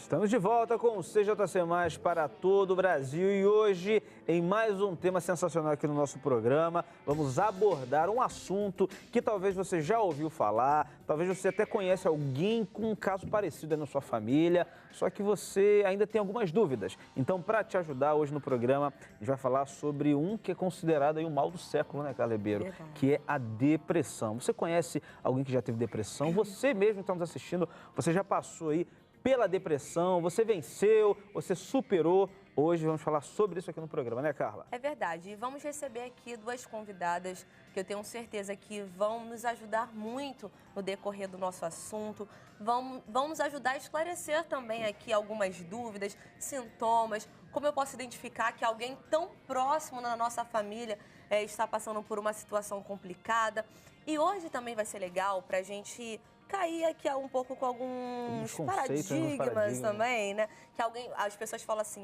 Estamos de volta com o CJC Mais para todo o Brasil e hoje, em mais um tema sensacional aqui no nosso programa, vamos abordar um assunto que talvez você já ouviu falar, talvez você até conhece alguém com um caso parecido aí na sua família, só que você ainda tem algumas dúvidas. Então, para te ajudar hoje no programa, a gente vai falar sobre um que é considerado aí o mal do século, né, Carla Ribeiro? Que é a depressão. Você conhece alguém que já teve depressão? Você mesmo que está nos assistindo, você já passou aí pela depressão, você venceu, você superou. Hoje vamos falar sobre isso aqui no programa, né, Carla? É verdade. E vamos receber aqui duas convidadas que eu tenho certeza que vão nos ajudar muito no decorrer do nosso assunto. Vão nos ajudar a esclarecer também aqui algumas dúvidas, sintomas, como eu posso identificar que alguém tão próximo na nossa família está passando por uma situação complicada. E hoje também vai ser legal para a gente cair aqui um pouco com alguns paradigmas também, né? Que as pessoas falam assim,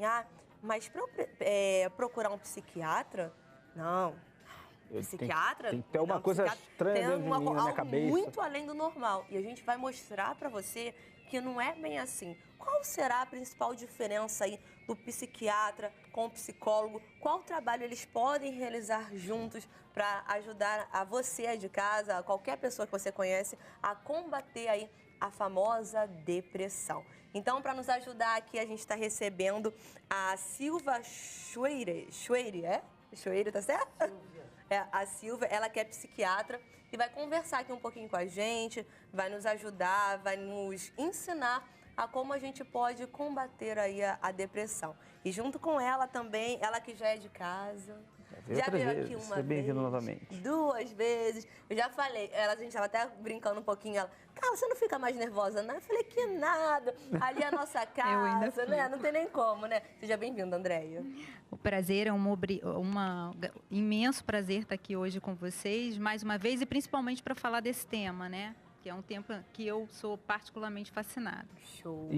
mas para procurar um psiquiatra? Não. Psiquiatra? Tem que ter uma coisa estranha dentro de mim, na minha cabeça. Muito além do normal. E a gente vai mostrar para você que não é bem assim. Qual será a principal diferença aí do psiquiatra com o psicólogo? Qual trabalho eles podem realizar juntos para ajudar a você aí de casa, a qualquer pessoa que você conhece, a combater aí a famosa depressão? Então, para nos ajudar aqui, a gente está recebendo a Silvia Schweire, é? Schweire, tá certo? A Silvia, ela que é psiquiatra e vai conversar aqui um pouquinho com a gente, vai nos ajudar, vai nos ensinar a como a gente pode combater aí a depressão. E junto com ela também, ela que já é de casa, já veio aqui uma vez, novamente. 2 vezes. Eu já falei, a gente estava até brincando um pouquinho, ela, Carla, você não fica mais nervosa, não? Eu falei, que nada, ali é a nossa casa, né? Não tem nem como, né? Seja bem-vinda, Andréia. O prazer é um imenso prazer estar aqui hoje com vocês, mais uma vez, e principalmente para falar desse tema, né? Que é um tema que eu sou particularmente fascinada. Show.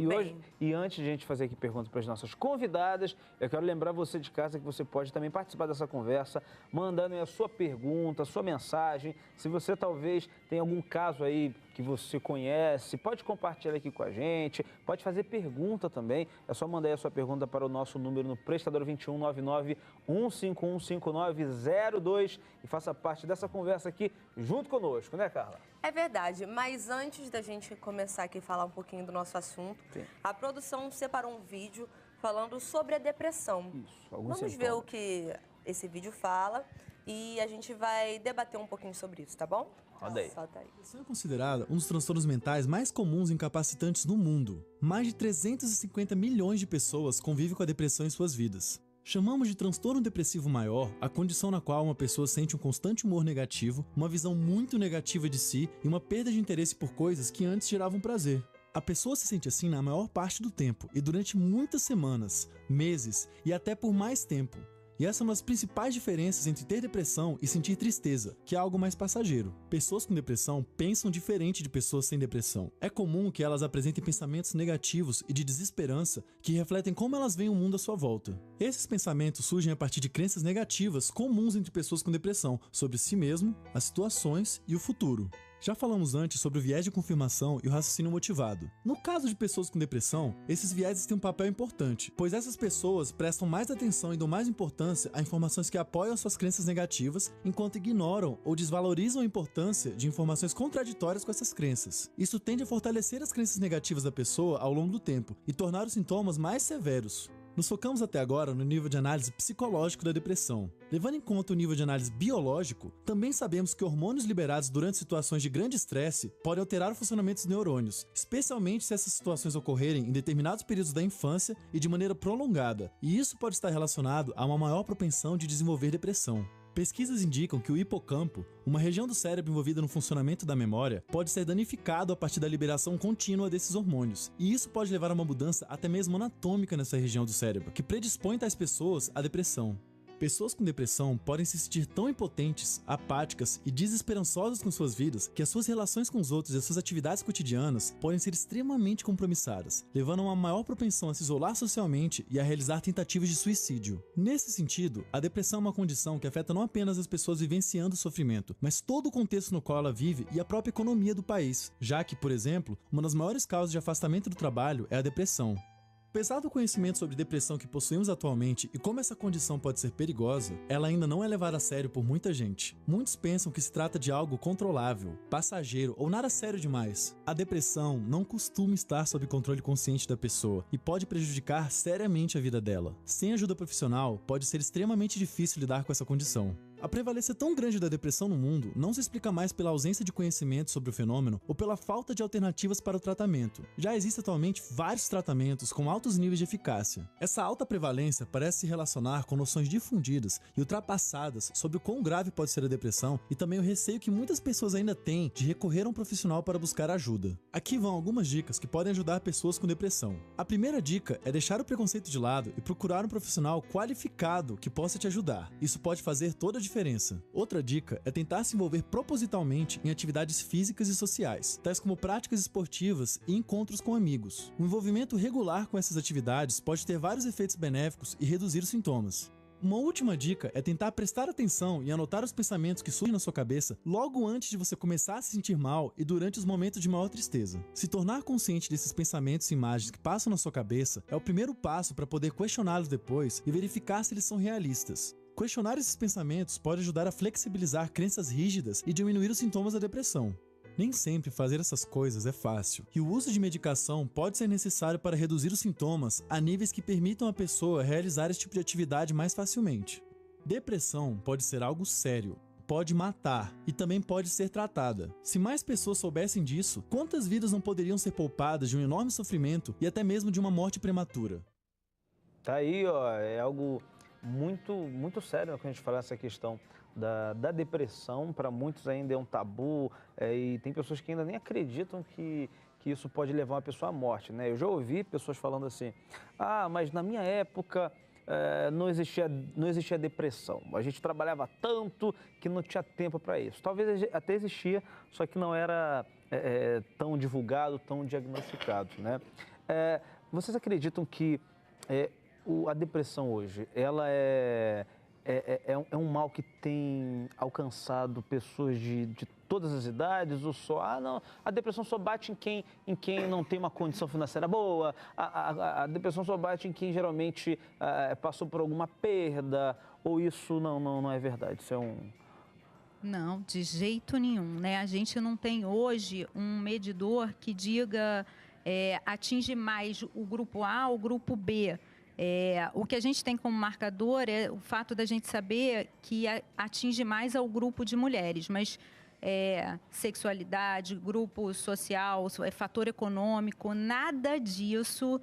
E antes de a gente fazer aqui perguntas para as nossas convidadas, eu quero lembrar você de casa que você pode também participar dessa conversa, mandando aí a sua pergunta, a sua mensagem. Se você talvez tem algum caso aí que você conhece, pode compartilhar aqui com a gente, pode fazer pergunta também. É só mandar aí a sua pergunta para o nosso número no prestador 21 99 151 5902 e faça parte dessa conversa aqui junto conosco, né, Carla? É verdade, mas antes da gente começar aqui a falar um pouquinho do nosso assunto, a produção separou um vídeo falando sobre a depressão. Vamos ver o que esse vídeo fala e a gente vai debater um pouquinho sobre isso, tá bom? Roda aí. Solta aí. A depressão é considerada um dos transtornos mentais mais comuns e incapacitantes no mundo. Mais de 350 milhões de pessoas convivem com a depressão em suas vidas. Chamamos de transtorno depressivo maior a condição na qual uma pessoa sente um constante humor negativo, uma visão muito negativa de si e uma perda de interesse por coisas que antes geravam prazer. A pessoa se sente assim na maior parte do tempo e durante muitas semanas, meses e até por mais tempo. E essa é uma das principais diferenças entre ter depressão e sentir tristeza, que é algo mais passageiro. Pessoas com depressão pensam diferente de pessoas sem depressão. É comum que elas apresentem pensamentos negativos e de desesperança que refletem como elas veem o mundo à sua volta. Esses pensamentos surgem a partir de crenças negativas comuns entre pessoas com depressão sobre si mesmo, as situações e o futuro. Já falamos antes sobre o viés de confirmação e o raciocínio motivado. No caso de pessoas com depressão, esses vieses têm um papel importante, pois essas pessoas prestam mais atenção e dão mais importância a informações que apoiam suas crenças negativas, enquanto ignoram ou desvalorizam a importância de informações contraditórias com essas crenças. Isso tende a fortalecer as crenças negativas da pessoa ao longo do tempo e tornar os sintomas mais severos. Nos focamos até agora no nível de análise psicológico da depressão. Levando em conta o nível de análise biológico, também sabemos que hormônios liberados durante situações de grande estresse podem alterar o funcionamento dos neurônios, especialmente se essas situações ocorrerem em determinados períodos da infância e de maneira prolongada, e isso pode estar relacionado a uma maior propensão de desenvolver depressão. Pesquisas indicam que o hipocampo, uma região do cérebro envolvida no funcionamento da memória, pode ser danificado a partir da liberação contínua desses hormônios, e isso pode levar a uma mudança até mesmo anatômica nessa região do cérebro, que predispõe tais pessoas à depressão. Pessoas com depressão podem se sentir tão impotentes, apáticas e desesperançosas com suas vidas que as suas relações com os outros e as suas atividades cotidianas podem ser extremamente compromissadas, levando a uma maior propensão a se isolar socialmente e a realizar tentativas de suicídio. Nesse sentido, a depressão é uma condição que afeta não apenas as pessoas vivenciando o sofrimento, mas todo o contexto no qual ela vive e a própria economia do país, já que, por exemplo, uma das maiores causas de afastamento do trabalho é a depressão. Apesar do conhecimento sobre depressão que possuímos atualmente e como essa condição pode ser perigosa, ela ainda não é levada a sério por muita gente. Muitos pensam que se trata de algo controlável, passageiro ou nada sério demais. A depressão não costuma estar sob controle consciente da pessoa e pode prejudicar seriamente a vida dela. Sem ajuda profissional, pode ser extremamente difícil lidar com essa condição. A prevalência tão grande da depressão no mundo não se explica mais pela ausência de conhecimento sobre o fenômeno ou pela falta de alternativas para o tratamento. Já existem atualmente vários tratamentos com altos níveis de eficácia. Essa alta prevalência parece se relacionar com noções difundidas e ultrapassadas sobre o quão grave pode ser a depressão e também o receio que muitas pessoas ainda têm de recorrer a um profissional para buscar ajuda. Aqui vão algumas dicas que podem ajudar pessoas com depressão. A primeira dica é deixar o preconceito de lado e procurar um profissional qualificado que possa te ajudar. Isso pode fazer toda a diferença. Outra dica é tentar se envolver propositalmente em atividades físicas e sociais, tais como práticas esportivas e encontros com amigos. O envolvimento regular com essas atividades pode ter vários efeitos benéficos e reduzir os sintomas. Uma última dica é tentar prestar atenção e anotar os pensamentos que surgem na sua cabeça logo antes de você começar a se sentir mal e durante os momentos de maior tristeza. Se tornar consciente desses pensamentos e imagens que passam na sua cabeça é o primeiro passo para poder questioná-los depois e verificar se eles são realistas. Questionar esses pensamentos pode ajudar a flexibilizar crenças rígidas e diminuir os sintomas da depressão. Nem sempre fazer essas coisas é fácil, e o uso de medicação pode ser necessário para reduzir os sintomas a níveis que permitam à pessoa realizar esse tipo de atividade mais facilmente. Depressão pode ser algo sério, pode matar e também pode ser tratada. Se mais pessoas soubessem disso, quantas vidas não poderiam ser poupadas de um enorme sofrimento e até mesmo de uma morte prematura? Tá aí, ó, é algo muito sério quando a gente fala essa questão da depressão. Para muitos ainda é um tabu, e tem pessoas que ainda nem acreditam que isso pode levar uma pessoa à morte, né? Eu já ouvi pessoas falando assim, mas na minha época não existia depressão, a gente trabalhava tanto que não tinha tempo para isso. Talvez até existia, só que não era tão divulgado, tão diagnosticado, né? Vocês acreditam que a depressão hoje, ela é um mal que tem alcançado pessoas de todas as idades, ou só, não, a depressão só bate em quem não tem uma condição financeira boa, a depressão só bate em quem geralmente passou por alguma perda, ou isso não é verdade, isso é um... Não, de jeito nenhum, né? A gente não tem hoje um medidor que diga atinge mais o grupo A ou o grupo B. O que a gente tem como marcador é o fato da gente saber que atinge mais ao grupo de mulheres, mas sexualidade, grupo social, fator econômico, nada disso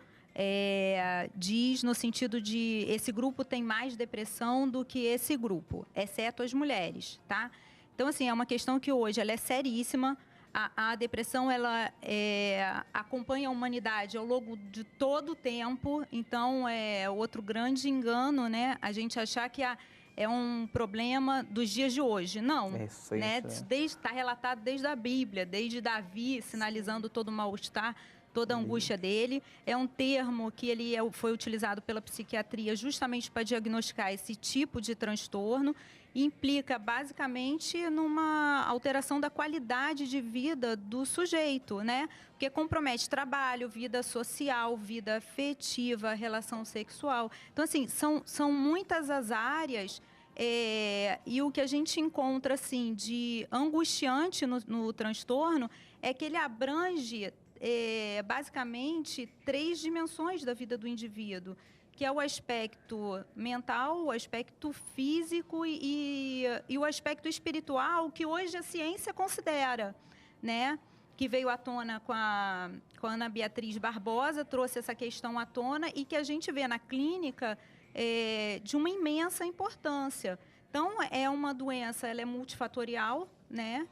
diz no sentido de esse grupo tem mais depressão do que esse grupo, exceto as mulheres, tá? Então, assim, é uma questão que hoje ela é seríssima. A depressão, ela acompanha a humanidade ao longo de todo o tempo, então é outro grande engano, né? A gente achar que é um problema dos dias de hoje. Não, né? Está relatado desde a Bíblia, desde Davi, sinalizando todo o mal-estar, toda a angústia dele. É um termo que ele foi utilizado pela psiquiatria justamente para diagnosticar esse tipo de transtorno. Implica basicamente numa alteração da qualidade de vida do sujeito, né? Porque compromete trabalho, vida social, vida afetiva, relação sexual. Então, assim, são muitas as áreas e o que a gente encontra, assim, de angustiante no transtorno é que ele abrange basicamente 3 dimensões da vida do indivíduo, que é o aspecto mental, o aspecto físico e o aspecto espiritual, que hoje a ciência considera, né? Que veio à tona com a Ana Beatriz Barbosa, trouxe essa questão à tona e que a gente vê na clínica de uma imensa importância. Então, é uma doença, ela é multifatorial, né?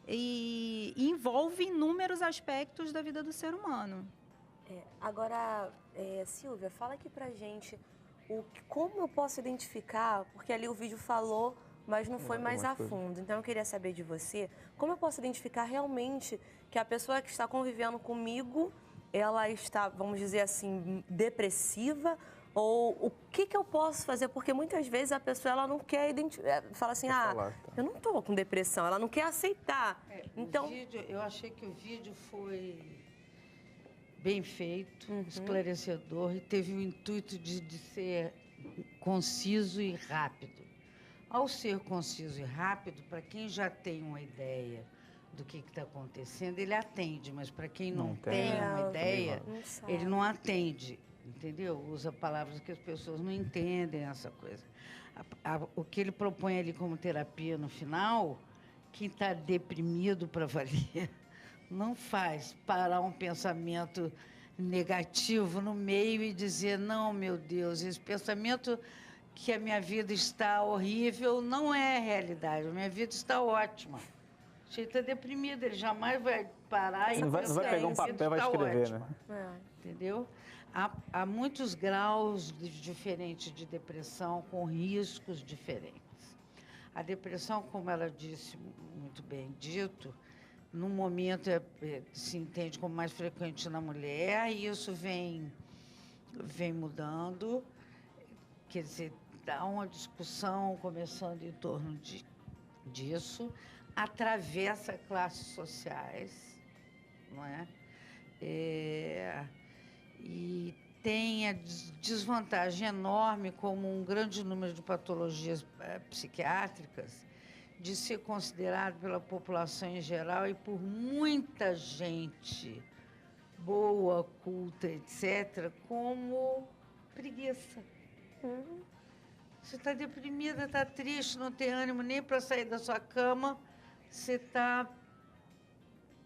E envolve inúmeros aspectos da vida do ser humano. Agora, Silvia, fala aqui pra gente como eu posso identificar, porque ali o vídeo falou, mas não foi mais a fundo. Então, eu queria saber de você, como eu posso identificar realmente que a pessoa que está convivendo comigo, ela está, vamos dizer assim, depressiva, ou o que eu posso fazer? Porque muitas vezes a pessoa ela não quer fala assim, eu não estou com depressão, ela não quer aceitar. Então, eu achei que o vídeo foi bem feito, esclarecedor e teve o intuito de ser conciso e rápido. Ao ser conciso e rápido, para quem já tem uma ideia do que está acontecendo, ele atende, mas para quem não tem uma ideia, ele não atende, entendeu? Usa palavras que as pessoas não entendem, essa coisa. O que ele propõe ali como terapia no final, quem está deprimido para valer, não faz parar um pensamento negativo no meio e dizer, não, meu Deus, esse pensamento que a minha vida está horrível não é a realidade, a minha vida está ótima. Ele está deprimido, ele jamais vai parar e não vai pegar um papel e vai escrever, né? Entendeu? Há muitos graus diferentes de depressão, com riscos diferentes. A depressão, como ela disse, muito bem dito, no momento se entende como mais frequente na mulher, e isso vem mudando. Quer dizer, há uma discussão começando em torno disso, atravessa classes sociais, não é? E tem a desvantagem enorme, como um grande número de patologias psiquiátricas, de ser considerado pela população em geral e por muita gente boa, culta, etc., como preguiça. Você está deprimida, está triste, não tem ânimo nem para sair da sua cama, você está...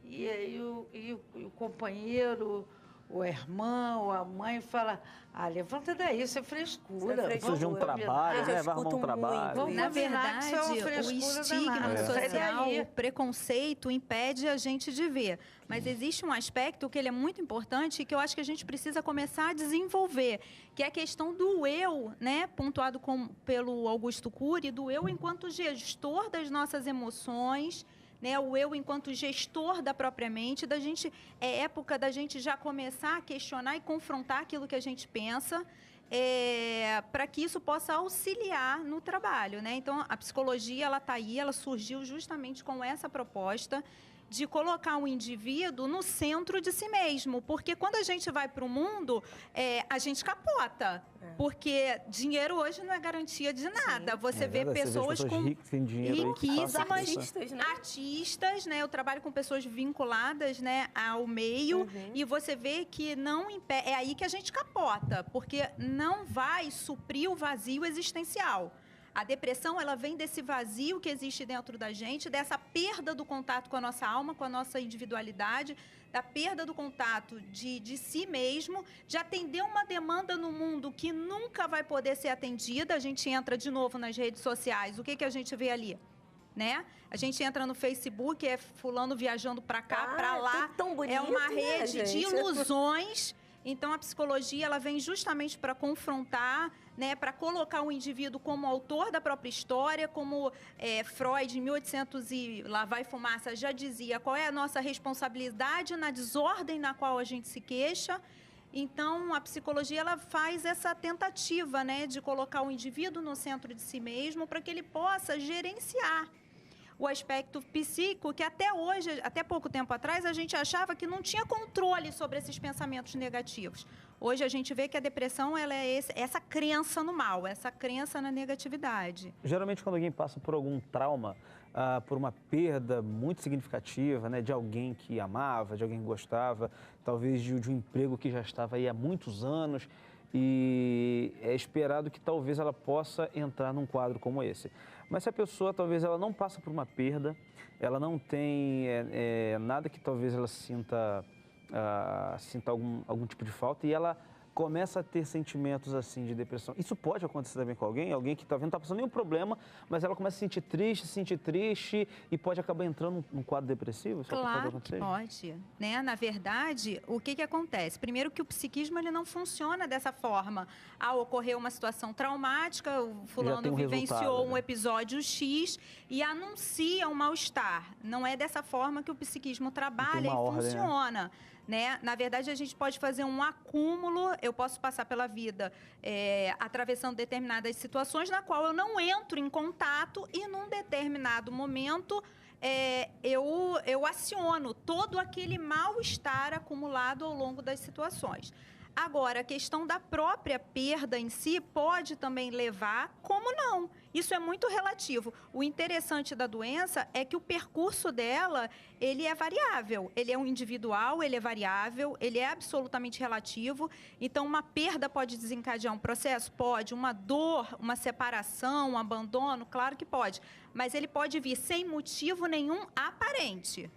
E aí o companheiro, o irmão, a mãe fala, levanta daí, isso é frescura. Precisa de um trabalho, né? Vai arrumar um trabalho. Na verdade, o estigma social, o preconceito impede a gente de ver. Mas existe um aspecto que ele é muito importante e que eu acho que a gente precisa começar a desenvolver, que é a questão do eu, né? Pontuado pelo Augusto Cury, do eu enquanto gestor das nossas emoções, né, o eu enquanto gestor da própria mente, é época da gente já começar a questionar e confrontar aquilo que a gente pensa, para que isso possa auxiliar no trabalho, né? Então, a psicologia, ela está aí, ela surgiu justamente com essa proposta de colocar o indivíduo no centro de si mesmo, porque quando a gente vai para o mundo, a gente capota, porque dinheiro hoje não é garantia de nada. Você vê pessoas com riquíssimas, artistas, né? Eu trabalho com pessoas vinculadas, né, ao meio, e você vê que não é aí que a gente capota, porque não vai suprir o vazio existencial. A depressão, ela vem desse vazio que existe dentro da gente, dessa perda do contato com a nossa alma, com a nossa individualidade, da perda do contato de si mesmo, de atender uma demanda no mundo que nunca vai poder ser atendida. A gente entra de novo nas redes sociais, o que a gente vê ali? Né? A gente entra no Facebook, fulano viajando para cá, para lá, tão bonito, é uma rede, né, de ilusões. Então, a psicologia, ela vem justamente para confrontar, né, para colocar o indivíduo como autor da própria história, como Freud, em 1800 e lá vai fumaça, já dizia qual é a nossa responsabilidade na desordem na qual a gente se queixa. Então, a psicologia, ela faz essa tentativa, né, de colocar o indivíduo no centro de si mesmo para que ele possa gerenciar o aspecto psíquico, que até hoje, até pouco tempo atrás, a gente achava que não tinha controle sobre esses pensamentos negativos. Hoje a gente vê que a depressão, ela é essa crença no mal, essa crença na negatividade. Geralmente, quando alguém passa por algum trauma, por uma perda muito significativa, né, de alguém que amava, de alguém que gostava, talvez de um emprego que já estava aí há muitos anos, e é esperado que talvez ela possa entrar num quadro como esse. Mas se a pessoa, talvez, ela não passa por uma perda, ela não tem nada que talvez ela sinta algum tipo de falta, e ela começa a ter sentimentos assim de depressão. Isso pode acontecer também com alguém? Alguém que talvez não está passando nenhum problema, mas ela começa a se sentir triste e pode acabar entrando num quadro depressivo? Isso claro que pode. Né? Na verdade, o que acontece? Primeiro que o psiquismo, ele não funciona dessa forma. Ocorreu uma situação traumática, o fulano vivenciou um episódio X e anuncia um mal-estar. Não é dessa forma que o psiquismo trabalha e funciona. Né? Na verdade, a gente pode fazer um acúmulo, eu posso passar pela vida atravessando determinadas situações na qual eu não entro em contato e num determinado momento eu eu aciono todo aquele mal-estar acumulado ao longo das situações. Agora, a questão da própria perda em si pode também levar, como não? Isso é muito relativo. O interessante da doença é que o percurso dela, ele é variável. Ele é um individual, ele é variável, ele é absolutamente relativo. Então, uma perda pode desencadear um processo? Pode. Uma dor, uma separação, um abandono? Claro que pode. Mas ele pode vir sem motivo nenhum aparente.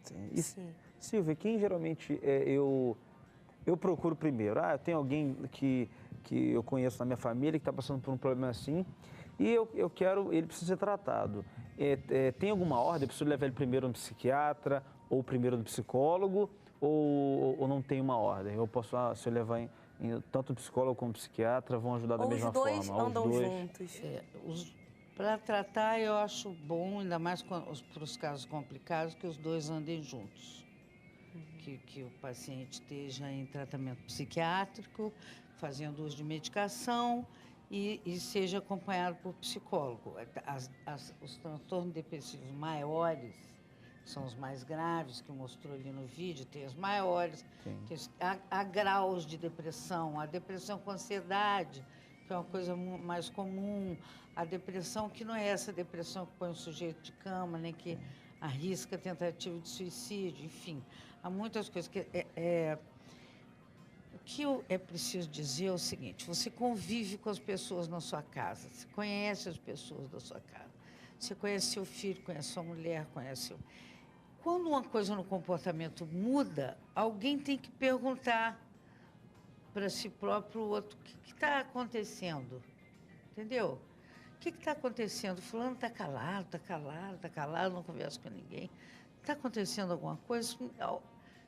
Sim. Silvia, quem geralmente eu procuro primeiro? Tem alguém que eu conheço na minha família que está passando por um problema assim e ele precisa ser tratado. Tem alguma ordem? Eu preciso levar ele primeiro no psiquiatra ou primeiro no psicólogo ou não tem uma ordem? Eu posso, se eu levar tanto o psicólogo como o psiquiatra, vão ajudar da mesma forma? Os dois andam juntos. Para tratar, eu acho bom, ainda mais para os casos complicados, que os dois andem juntos. Que o paciente esteja em tratamento psiquiátrico, fazendo uso de medicação e seja acompanhado por psicólogo. Os transtornos depressivos maiores, que são os mais graves, que mostrou ali no vídeo, tem os maiores, há graus de depressão, a depressão com ansiedade, que é uma coisa mais comum, a depressão que não é essa depressão que põe o sujeito de cama, nem que arrisca tentativa de suicídio, enfim. Há muitas coisas que... O que é preciso dizer é o seguinte: você convive com as pessoas na sua casa, você conhece as pessoas da sua casa, você conhece seu filho, conhece sua mulher, conhece... Quando uma coisa no comportamento muda, alguém tem que perguntar para si próprio o outro: o que está acontecendo? Entendeu? O que está acontecendo? Fulano está calado, não conversa com ninguém. Está acontecendo alguma coisa?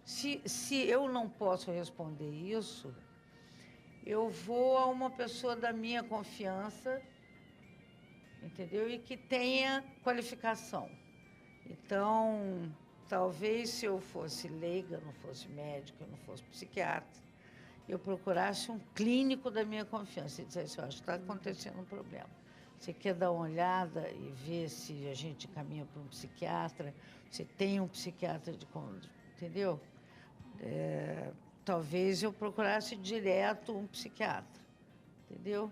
Se eu não posso responder isso, eu vou a uma pessoa da minha confiança, entendeu? E que tenha qualificação. Então, talvez se eu fosse leiga, não fosse médica, não fosse psiquiatra, eu procurasse um clínico da minha confiança e dissesse: eu acho que está acontecendo um problema. Você quer dar uma olhada e ver se a gente caminha para um psiquiatra? Você tem um psiquiatra entendeu? Talvez eu procurasse direto um psiquiatra, entendeu?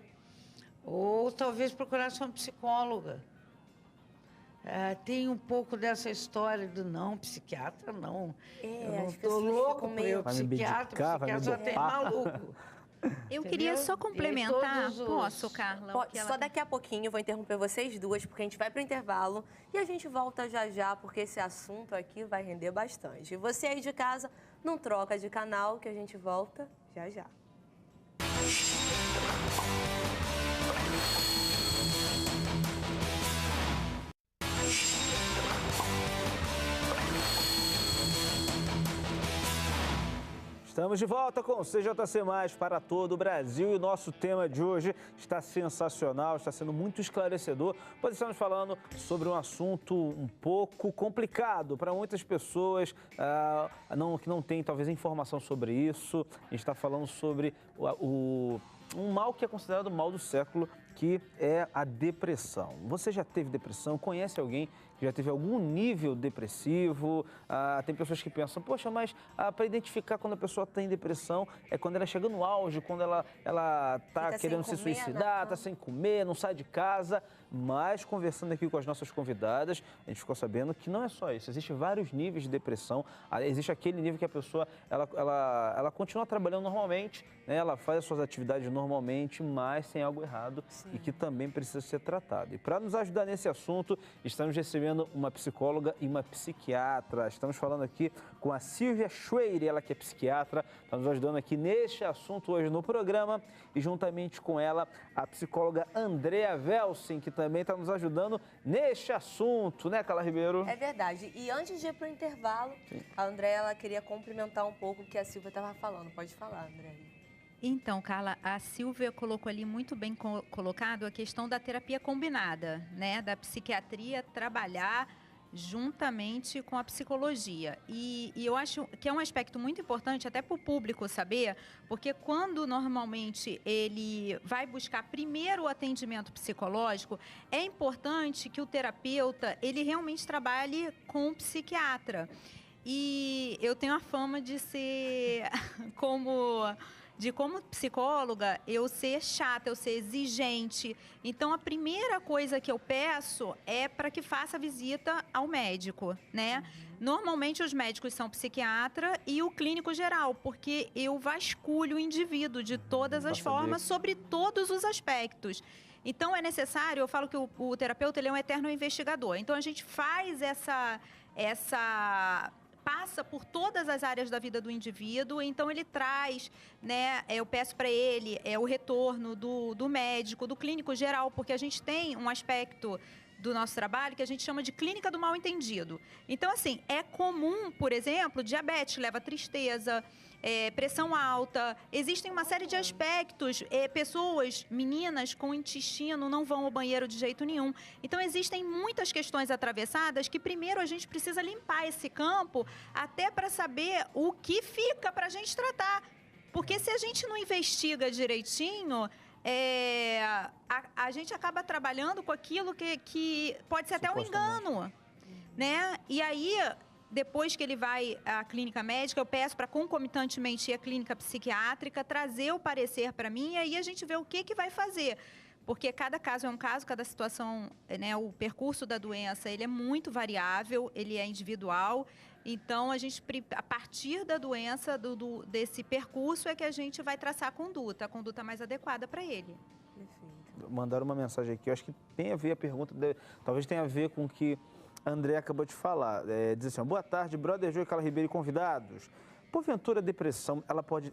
Ou talvez procurasse uma psicóloga. Tem um pouco dessa história do não, psiquiatra não. Eu não estou louco para ir ao psiquiatra, psiquiatra só tem maluco. Eu queria só complementar, posso, Carla? Só daqui a pouquinho eu vou interromper vocês duas, porque a gente vai para o intervalo e a gente volta já, porque esse assunto aqui vai render bastante. E você aí de casa, não troca de canal, que a gente volta já. Estamos de volta com o CJC Mais para todo o Brasil e o nosso tema de hoje está sensacional, está sendo muito esclarecedor, pois estamos falando sobre um assunto um pouco complicado para muitas pessoas que não têm talvez informação sobre isso. A gente está falando sobre um mal que é considerado o mal do século, que é a depressão. Você já teve depressão? Conhece alguém que já teve algum nível depressivo? Tem pessoas que pensam: poxa, mas para identificar quando a pessoa tem depressão é quando ela chega no auge, quando ela está querendo se suicidar, está sem comer, não sai de casa. Mas conversando aqui com as nossas convidadas, a gente ficou sabendo que não é só isso. Existem vários níveis de depressão. Existe aquele nível que a pessoa ela continua trabalhando normalmente, né? Ela faz as suas atividades normalmente, mas tem algo errado. Sim. E que também precisa ser tratado. E para nos ajudar nesse assunto, estamos recebendo uma psicóloga e uma psiquiatra. Estamos falando aqui com a Silvia Schweire, ela que é psiquiatra, está nos ajudando aqui neste assunto hoje no programa. E juntamente com ela, a psicóloga Andrea Velsin, que também está nos ajudando neste assunto, né, Carla Ribeiro? É verdade. E antes de ir para o intervalo, sim, a Andrea, ela queria complementar um pouco o que a Silvia estava falando. Pode falar, Andrea. Então, Carla, a Silvia colocou ali muito bem colocado a questão da terapia combinada, né? Da psiquiatria trabalhar juntamente com a psicologia. E eu acho que é um aspecto muito importante até para o público saber, porque quando normalmente ele vai buscar primeiro o atendimento psicológico, é importante que o terapeuta ele realmente trabalhe com o psiquiatra. E eu tenho a fama de ser como psicóloga, eu ser chata, eu ser exigente. Então, a primeira coisa que eu peço é para que faça a visita ao médico, né? Normalmente, os médicos são psiquiatra e o clínico geral, porque eu vasculho o indivíduo de todas as formas, sobre todos os aspectos. Então, é necessário, eu falo que o terapeuta ele é um eterno investigador. Então, a gente faz passa por todas as áreas da vida do indivíduo, então ele traz, né, eu peço para ele o retorno do médico, do clínico geral, porque a gente tem um aspecto do nosso trabalho que a gente chama de clínica do mal-entendido. Então, assim, é comum, por exemplo, diabetes leva a tristeza, pressão alta, existem uma série de aspectos, pessoas, meninas com intestino não vão ao banheiro de jeito nenhum. Então, existem muitas questões atravessadas que primeiro a gente precisa limpar esse campo até para saber o que fica para a gente tratar. Porque se a gente não investiga direitinho, a gente acaba trabalhando com aquilo que pode ser até um engano, né? E aí, depois que ele vai à clínica médica, eu peço para concomitantemente ir à clínica psiquiátrica, trazer o parecer para mim e aí a gente vê o que vai fazer. Porque cada caso é um caso, cada situação, né, o percurso da doença, ele é muito variável, ele é individual. Então, a partir da doença, desse percurso, é que a gente vai traçar a conduta mais adequada para ele. Perfeito. Mandaram uma mensagem aqui, eu acho que tem a ver a pergunta, talvez tenha a ver com o que a André acabou de falar. Diz assim, boa tarde, brother Jô e Carla Ribeiro e convidados. Porventura, a depressão, ela pode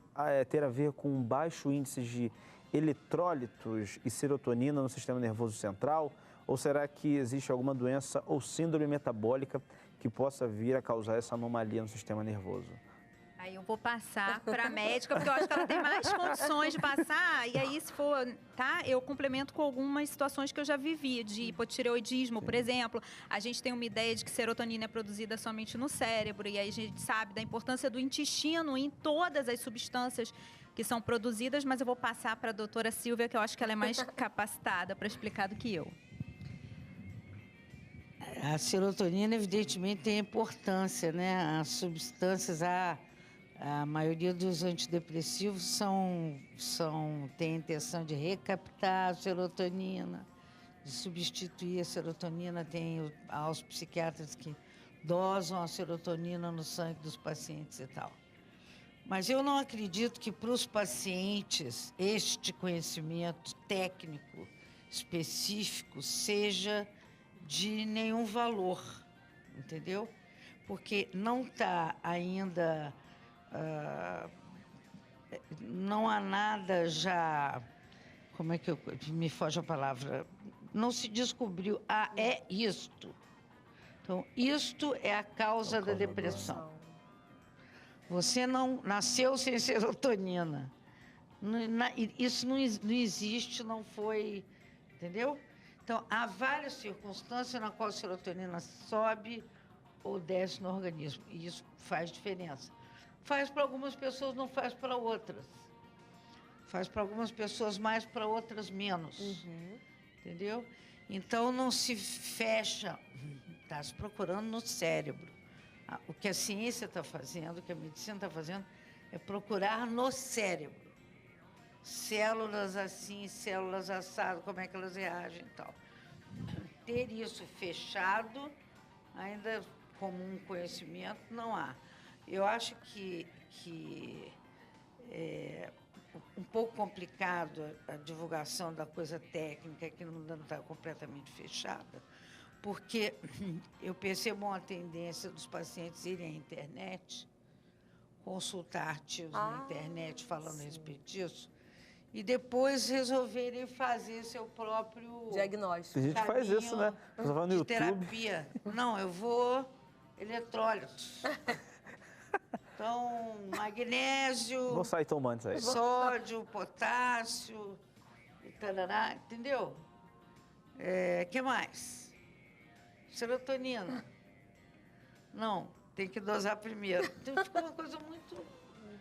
ter a ver com um baixo índice de eletrólitos e serotonina no sistema nervoso central? Ou será que existe alguma doença ou síndrome metabólica que possa vir a causar essa anomalia no sistema nervoso? Aí eu vou passar para a médica, porque eu acho que ela tem mais condições de passar. E aí, se for, tá? Eu complemento com algumas situações que eu já vivi, de hipotireoidismo, por exemplo. A gente tem uma ideia de que serotonina é produzida somente no cérebro, e aí a gente sabe da importância do intestino em todas as substâncias que são produzidas, mas eu vou passar para a doutora Silvia, que eu acho que ela é mais capacitada para explicar do que eu. A serotonina, evidentemente, tem importância, né? As substâncias, a maioria dos antidepressivos tem a intenção de recaptar a serotonina, de substituir a serotonina. Tem aos psiquiatras que dosam a serotonina no sangue dos pacientes e tal. Mas eu não acredito que para os pacientes este conhecimento técnico específico seja de nenhum valor, entendeu? Porque não está ainda, não há nada já, como é que me foge a palavra? Não se descobriu, é isto. Então, isto é a causa da depressão. Você não nasceu sem serotonina. Isso não existe, não foi, entendeu? Então, há várias circunstâncias na qual a serotonina sobe ou desce no organismo. E isso faz diferença. Faz para algumas pessoas, não faz para outras. Faz para algumas pessoas mais, para outras menos. Entendeu? Então, não se fecha, está se procurando no cérebro. O que a ciência está fazendo, o que a medicina está fazendo, é procurar no cérebro. Células assim, células assadas, como é que elas reagem e tal. Ter isso fechado, ainda como um conhecimento, não há. Eu acho que é um pouco complicado a divulgação da coisa técnica, que não está completamente fechada, porque eu percebo uma tendência dos pacientes irem à internet, consultar artigos na internet falando a respeito disso, e depois resolverem fazer seu próprio diagnóstico. A gente faz isso, né? Você vai no YouTube. Terapia. Não, eu vou eletrólitos. Então, magnésio, Vou sair tomando isso aí. sódio, potássio, e tarará, entendeu? Que mais? Serotonina. Não, tem que dosar primeiro. Então, ficou uma coisa muito...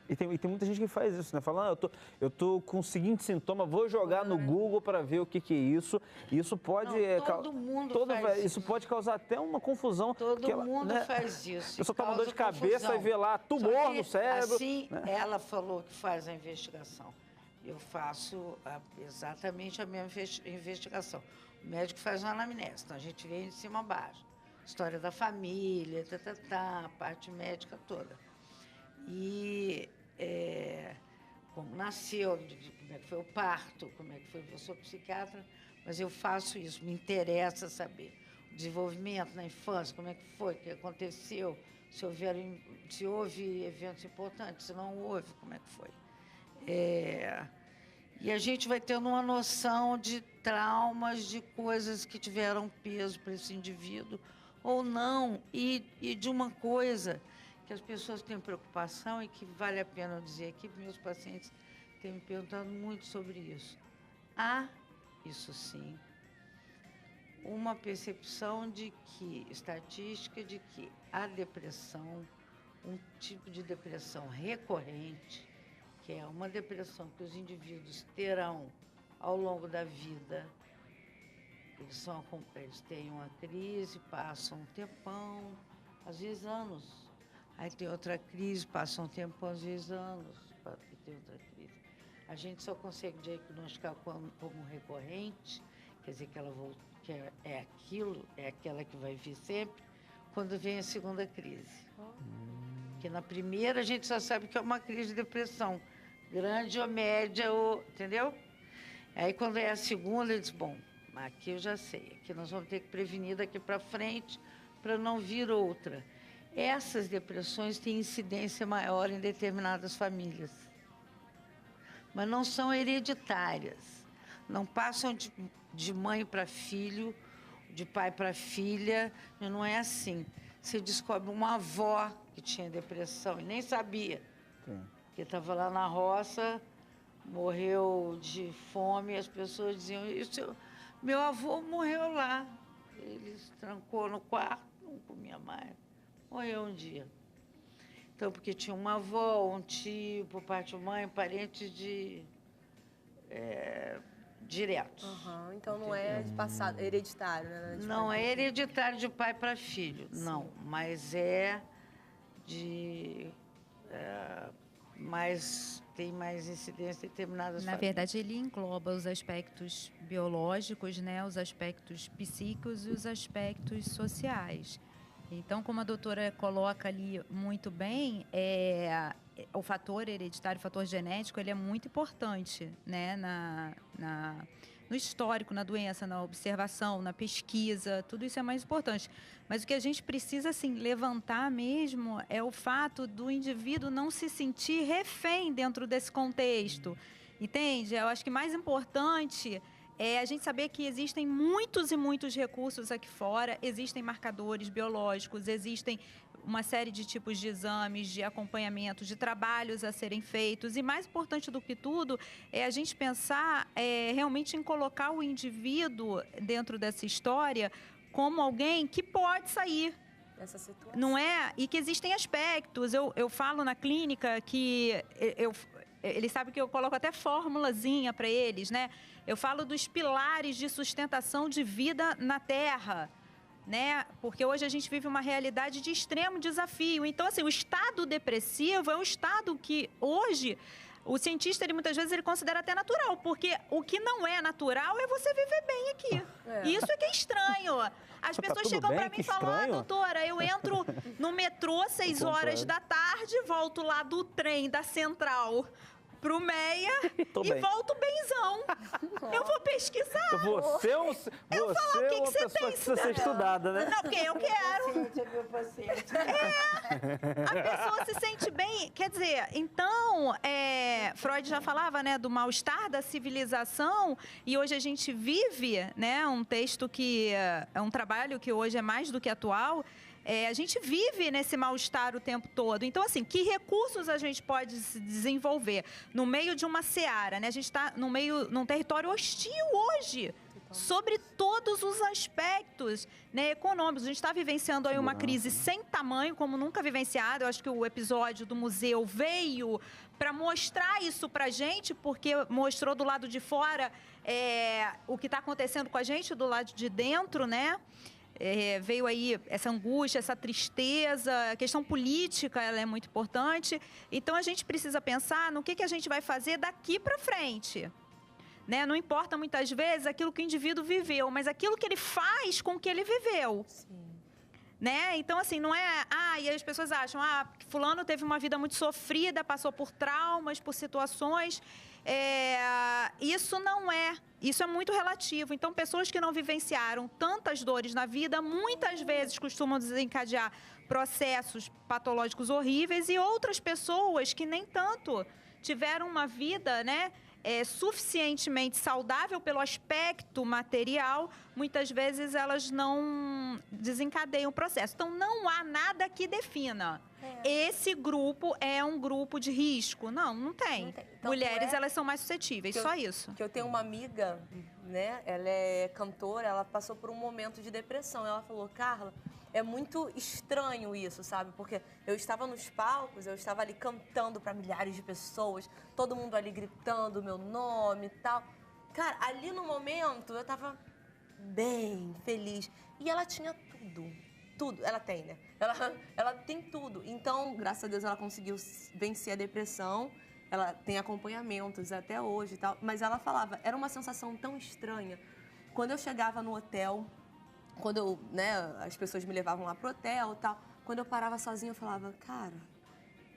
E tem muita gente que faz isso, né? Fala, eu tô com o seguinte sintoma, vou jogar no Google para ver o que é isso. Isso pode... Não, todo mundo faz isso. isso. Pode causar até uma confusão. Todo mundo faz isso. A pessoa toma dor de causa cabeça confusão. e vê lá tumor no cérebro. Assim, né? ela falou que faz a investigação. Eu faço exatamente a mesma investigação. O médico faz uma anamnese, então a gente vê de cima a baixo. História da família, a parte médica toda. E como nasceu, como é que foi o parto, como é que foi, eu sou psiquiatra, mas eu faço isso, me interessa saber. O desenvolvimento na infância, como é que foi, o que aconteceu, se houve eventos importantes, se não houve, como é que foi. E a gente vai tendo uma noção de traumas, de coisas que tiveram peso para esse indivíduo ou não, e de uma coisa que as pessoas têm preocupação e que vale a pena dizer aqui, meus pacientes têm me perguntado muito sobre isso. Há, isso sim, uma percepção de que, estatística de que a depressão, um tipo de depressão recorrente, que é uma depressão que os indivíduos terão ao longo da vida, eles têm uma crise, passam um tempão, às vezes anos. Aí tem outra crise, passa um tempão, às vezes anos, e tem outra crise. A gente só consegue diagnosticar como recorrente, quer dizer que é aquilo, é aquela que vai vir sempre, quando vem a segunda crise. Porque na primeira a gente só sabe que é uma crise de depressão, grande ou média, entendeu? Aí quando é a segunda, eles bom, aqui eu já sei, aqui nós vamos ter que prevenir daqui para frente para não vir outra. Essas depressões têm incidência maior em determinadas famílias, mas não são hereditárias, não passam de mãe para filho, de pai para filha, não é assim. Você descobre uma avó que tinha depressão e nem sabia, porque estava lá na roça, morreu de fome, e as pessoas diziam, meu avô morreu lá, ele se trancou no quarto, não comia mais. Morreu um dia. Então, porque tinha uma avó, um tio, por parte de mãe, parente diretos. Então, não é passado, hereditário, né? Não é hereditário de pai para filho, não. Mas mas tem mais incidência em determinadas Na verdade, ele engloba os aspectos biológicos, né, os aspectos psíquicos e os aspectos sociais. Então, como a doutora coloca ali muito bem, o fator hereditário, o fator genético, ele é muito importante, né, no histórico, na doença, na observação, na pesquisa, tudo isso é mais importante. Mas o que a gente precisa, assim, levantar mesmo é o fato do indivíduo não se sentir refém dentro desse contexto, entende? Eu acho que mais importante é a gente saber que existem muitos e muitos recursos aqui fora, existem marcadores biológicos, existem uma série de tipos de exames, de acompanhamento, de trabalhos a serem feitos. E mais importante do que tudo é a gente pensar realmente em colocar o indivíduo dentro dessa história como alguém que pode sair. Essa situação. Não é? E que existem aspectos. Eu falo na clínica que eles sabem que eu coloco até formulazinha para eles, né? Eu falo dos pilares de sustentação de vida na Terra, né? Porque hoje a gente vive uma realidade de extremo desafio. Então, assim, o estado depressivo é um estado que hoje o cientista, muitas vezes, ele considera até natural, porque o que não é natural é você viver bem aqui. Isso é que é estranho. As pessoas chegam para mim e falam, doutora, eu entro no metrô 6 horas da tarde, volto lá do trem da Central pro Meia e volto benzão. Eu vou pesquisar. Você é uma pessoa que precisa ser estudada, né? Não, porque eu quero. Paciente é meu paciente. A pessoa se sente bem. Quer dizer, então, Freud já falava, né, do mal-estar da civilização, e hoje a gente vive, né, um texto que é um trabalho que hoje é mais do que atual. A gente vive nesse mal-estar o tempo todo. Então, assim, que recursos a gente pode desenvolver no meio de uma seara, né? A gente está num território hostil hoje. sobre todos os aspectos, né, econômicos. A gente está vivenciando aí uma crise sem tamanho, como nunca vivenciada. Eu acho que o episódio do museu veio para mostrar isso para a gente, porque mostrou do lado de fora o que está acontecendo com a gente do lado de dentro, né? Veio aí essa angústia, essa tristeza, a questão política, ela é muito importante. Então, a gente precisa pensar no que a gente vai fazer daqui para frente. Né? Não importa muitas vezes aquilo que o indivíduo viveu, mas aquilo que ele faz com o que ele viveu. Sim. Né? Então, assim, não é... e as pessoas acham, que fulano teve uma vida muito sofrida, passou por traumas, por situações. Isso não é. Isso é muito relativo. Então, pessoas que não vivenciaram tantas dores na vida, muitas vezes costumam desencadear processos patológicos horríveis, e outras pessoas que nem tanto tiveram uma vida, né, suficientemente saudável pelo aspecto material, muitas vezes elas não desencadeiam o processo. Então, não há nada que defina. Esse grupo é um grupo de risco. Não tem. Então, mulheres, elas são mais suscetíveis, só isso. Que eu tenho uma amiga, né, ela é cantora, ela passou por um momento de depressão. Ela falou, Carla, é muito estranho isso, sabe? Porque eu estava nos palcos, eu estava ali cantando para milhares de pessoas, todo mundo ali gritando o meu nome e tal. Cara, ali no momento eu estava bem feliz. E ela tinha tudo. Tudo. Ela tem, né? Ela tem tudo. Então, graças a Deus, ela conseguiu vencer a depressão. Ela tem acompanhamentos até hoje e tal. Mas ela falava, era uma sensação tão estranha. Quando eu chegava no hotel, quando eu, né, as pessoas me levavam lá pro hotel e tal, quando eu parava sozinha, eu falava, cara,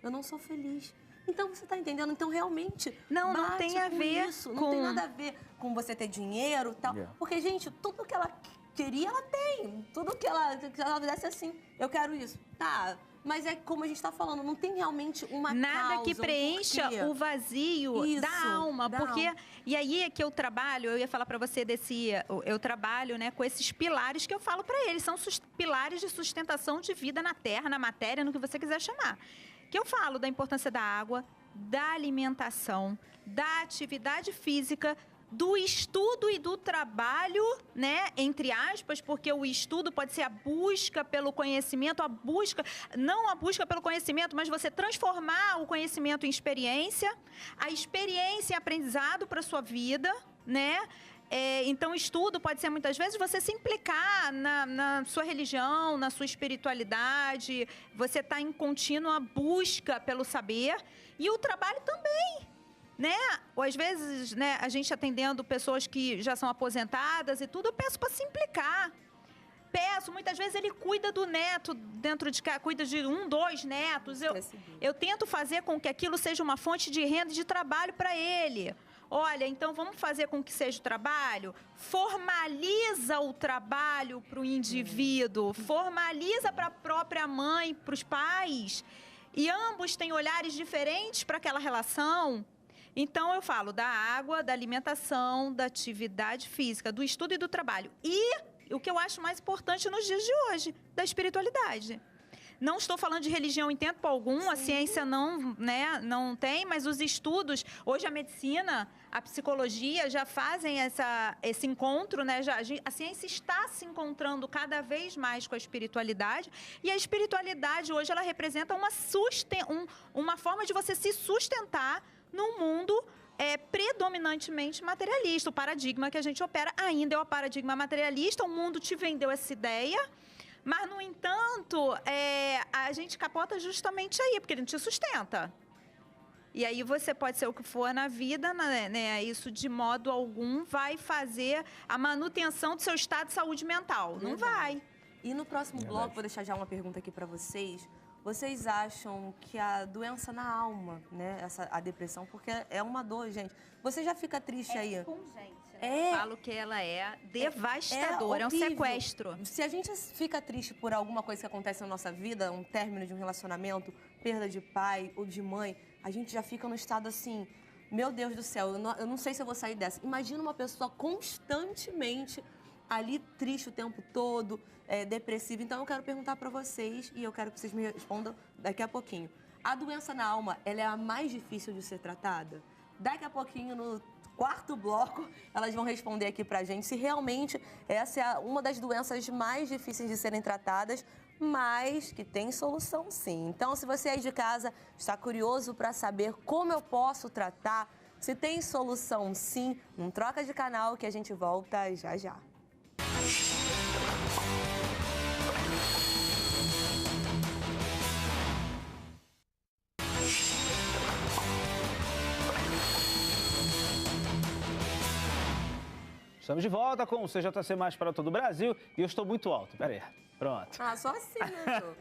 eu não sou feliz. Então, você tá entendendo? Então, realmente, não tem a ver isso. Não tem nada a ver com você ter dinheiro e tal. Porque, gente, tudo que ela queria, ela tem. Tudo que ela fizesse assim, eu quero isso. Tá, mas é como a gente está falando, não tem realmente uma nada causa, que preencha o vazio isso, da alma, porque alma. E aí é que eu trabalho, eu ia falar para você eu trabalho, né, com esses pilares que eu falo para eles, são pilares de sustentação de vida na terra, na matéria, no que você quiser chamar. Que eu falo da importância da água, da alimentação, da atividade física, do estudo e do trabalho, né, entre aspas, porque o estudo pode ser a busca pelo conhecimento, não a busca pelo conhecimento, mas você transformar o conhecimento em experiência, a experiência em aprendizado para a sua vida, né? Então, o estudo pode ser, muitas vezes, você se implicar na sua religião, na sua espiritualidade, você está em contínua busca pelo saber, e o trabalho também. Né? Ou às vezes, né, a gente atendendo pessoas que já são aposentadas e tudo, eu peço para se implicar. Muitas vezes ele cuida do neto dentro de casa, cuida de 1, 2 netos. Eu tento fazer com que aquilo seja uma fonte de renda e de trabalho para ele. Olha, então vamos fazer com que seja o trabalho? Formaliza o trabalho para o indivíduo, formaliza para a própria mãe, para os pais. E ambos têm olhares diferentes para aquela relação. Então, eu falo da água, da alimentação, da atividade física, do estudo e do trabalho. E o que eu acho mais importante nos dias de hoje, da espiritualidade. Não estou falando de religião em tempo algum, sim, a ciência não tem, mas os estudos, hoje a medicina, a psicologia já fazem esse encontro, né? A ciência está se encontrando cada vez mais com a espiritualidade, e a espiritualidade hoje ela representa uma forma de você se sustentar num mundo predominantemente materialista. O paradigma que a gente opera ainda é o paradigma materialista. O mundo te vendeu essa ideia, mas, no entanto, a gente capota justamente aí, porque ele não te sustenta. E aí você pode ser o que for na vida, né? Isso, de modo algum, vai fazer a manutenção do seu estado de saúde mental. Verdade. Não vai. E no próximo bloco, vou deixar já uma pergunta aqui para vocês. Vocês acham que a doença na alma, né, a depressão, porque é uma dor, gente. Você já fica triste aí? Eu falo que ela é devastadora, é um sequestro. Se a gente fica triste por alguma coisa que acontece na nossa vida, um término de um relacionamento, perda de pai ou de mãe, a gente já fica no estado assim, meu Deus do céu, eu não sei se eu vou sair dessa. Imagina uma pessoa constantemente ali triste o tempo todo, depressiva. Então, eu quero perguntar para vocês, e eu quero que vocês me respondam daqui a pouquinho. A doença na alma, ela é a mais difícil de ser tratada? Daqui a pouquinho, no quarto bloco, elas vão responder aqui pra gente se realmente essa é uma das doenças mais difíceis de serem tratadas, mas que tem solução sim. Então, se você aí de casa está curioso para saber como eu posso tratar, se tem solução sim, não troca de canal que a gente volta já já. Estamos de volta com o CJC Mais para todo o Brasil e eu estou muito alto. Pera aí, pronto. Ah, só assim, né, Jô?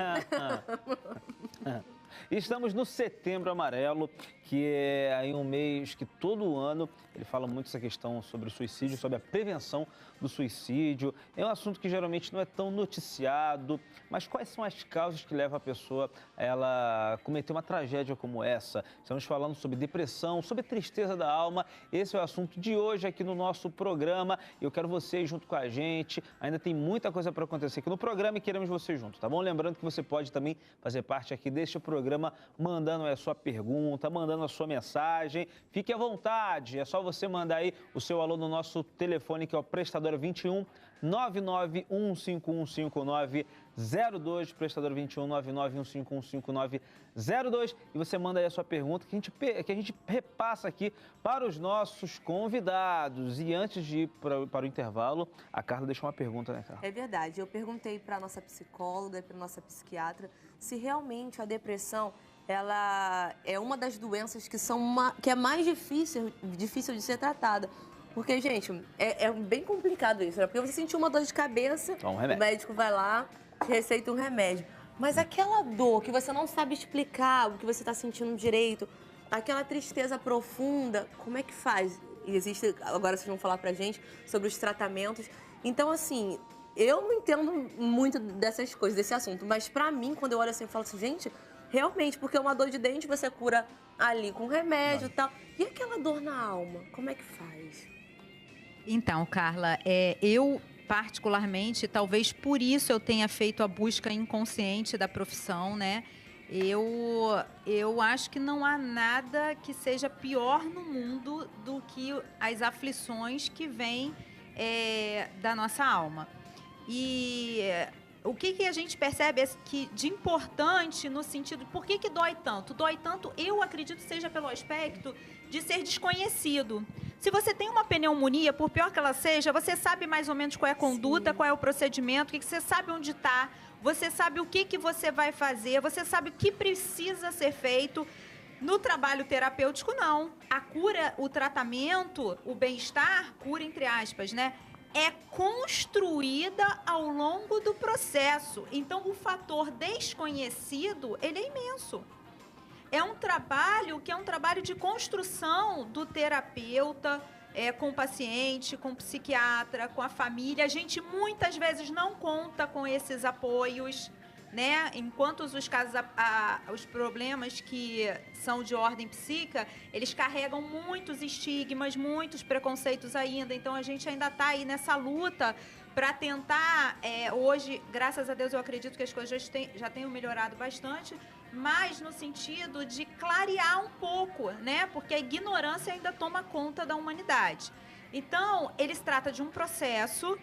Estamos no Setembro Amarelo, que é aí um mês que todo ano ele fala muito essa questão sobre o suicídio, sobre a prevenção do suicídio. É um assunto que geralmente não é tão noticiado, mas quais são as causas que levam a pessoa a ela cometer uma tragédia como essa? Estamos falando sobre depressão, sobre tristeza da alma. Esse é o assunto de hoje aqui no nosso programa. Eu quero vocês junto com a gente. Ainda tem muita coisa para acontecer aqui no programa e queremos você junto, tá bom? Lembrando que você pode também fazer parte aqui deste programa mandando a sua pergunta, mandando a sua mensagem. Fique à vontade, é só você mandar aí o seu alô no nosso telefone, que é o prestador 21 991515902, prestador 21 991515902, e você manda aí a sua pergunta que a gente repassa aqui para os nossos convidados. E antes de ir para o intervalo, a Carla deixou uma pergunta, né, Carla? É verdade, eu perguntei para a nossa psicóloga e para a nossa psiquiatra se realmente a depressão ela é uma das doenças que é mais difícil de ser tratada. Porque, gente, é bem complicado isso, né? Porque você sentiu uma dor de cabeça, o médico vai lá, receita um remédio. Mas aquela dor que você não sabe explicar, o que você está sentindo direito, aquela tristeza profunda, como é que faz? E existe, agora vocês vão falar pra gente sobre os tratamentos. Então, assim, eu não entendo muito dessas coisas, desse assunto. Mas pra mim, quando eu olho assim, eu falo assim, gente, realmente, porque uma dor de dente você cura ali com remédio e tal. E aquela dor na alma, como é que faz? Então, Carla, eu particularmente, talvez por isso eu tenha feito a busca inconsciente da profissão, né? Eu acho que não há nada que seja pior no mundo do que as aflições que vêm da nossa alma. E o que a gente percebe é que de importante no sentido... Por que dói tanto? Dói tanto, eu acredito, seja pelo aspecto de ser desconhecido. Se você tem uma pneumonia, por pior que ela seja, você sabe mais ou menos qual é a conduta, qual é o procedimento, você sabe onde está, você sabe o que você vai fazer, você sabe o que precisa ser feito. No trabalho terapêutico, não. A cura, o tratamento, o bem-estar, cura entre aspas, né? É construída ao longo do processo. Então, o fator desconhecido, ele é imenso. É um trabalho que é um trabalho de construção do terapeuta, com o paciente, com o psiquiatra, com a família. A gente muitas vezes não conta com esses apoios, né? Enquanto os casos, os problemas que são de ordem psíquica, eles carregam muitos estigmas, muitos preconceitos ainda. Então, a gente ainda está aí nessa luta para tentar, hoje, graças a Deus, eu acredito que as coisas já tenham melhorado bastante, mas no sentido de clarear um pouco, né? Porque a ignorância ainda toma conta da humanidade. Então, ele se trata de um processo.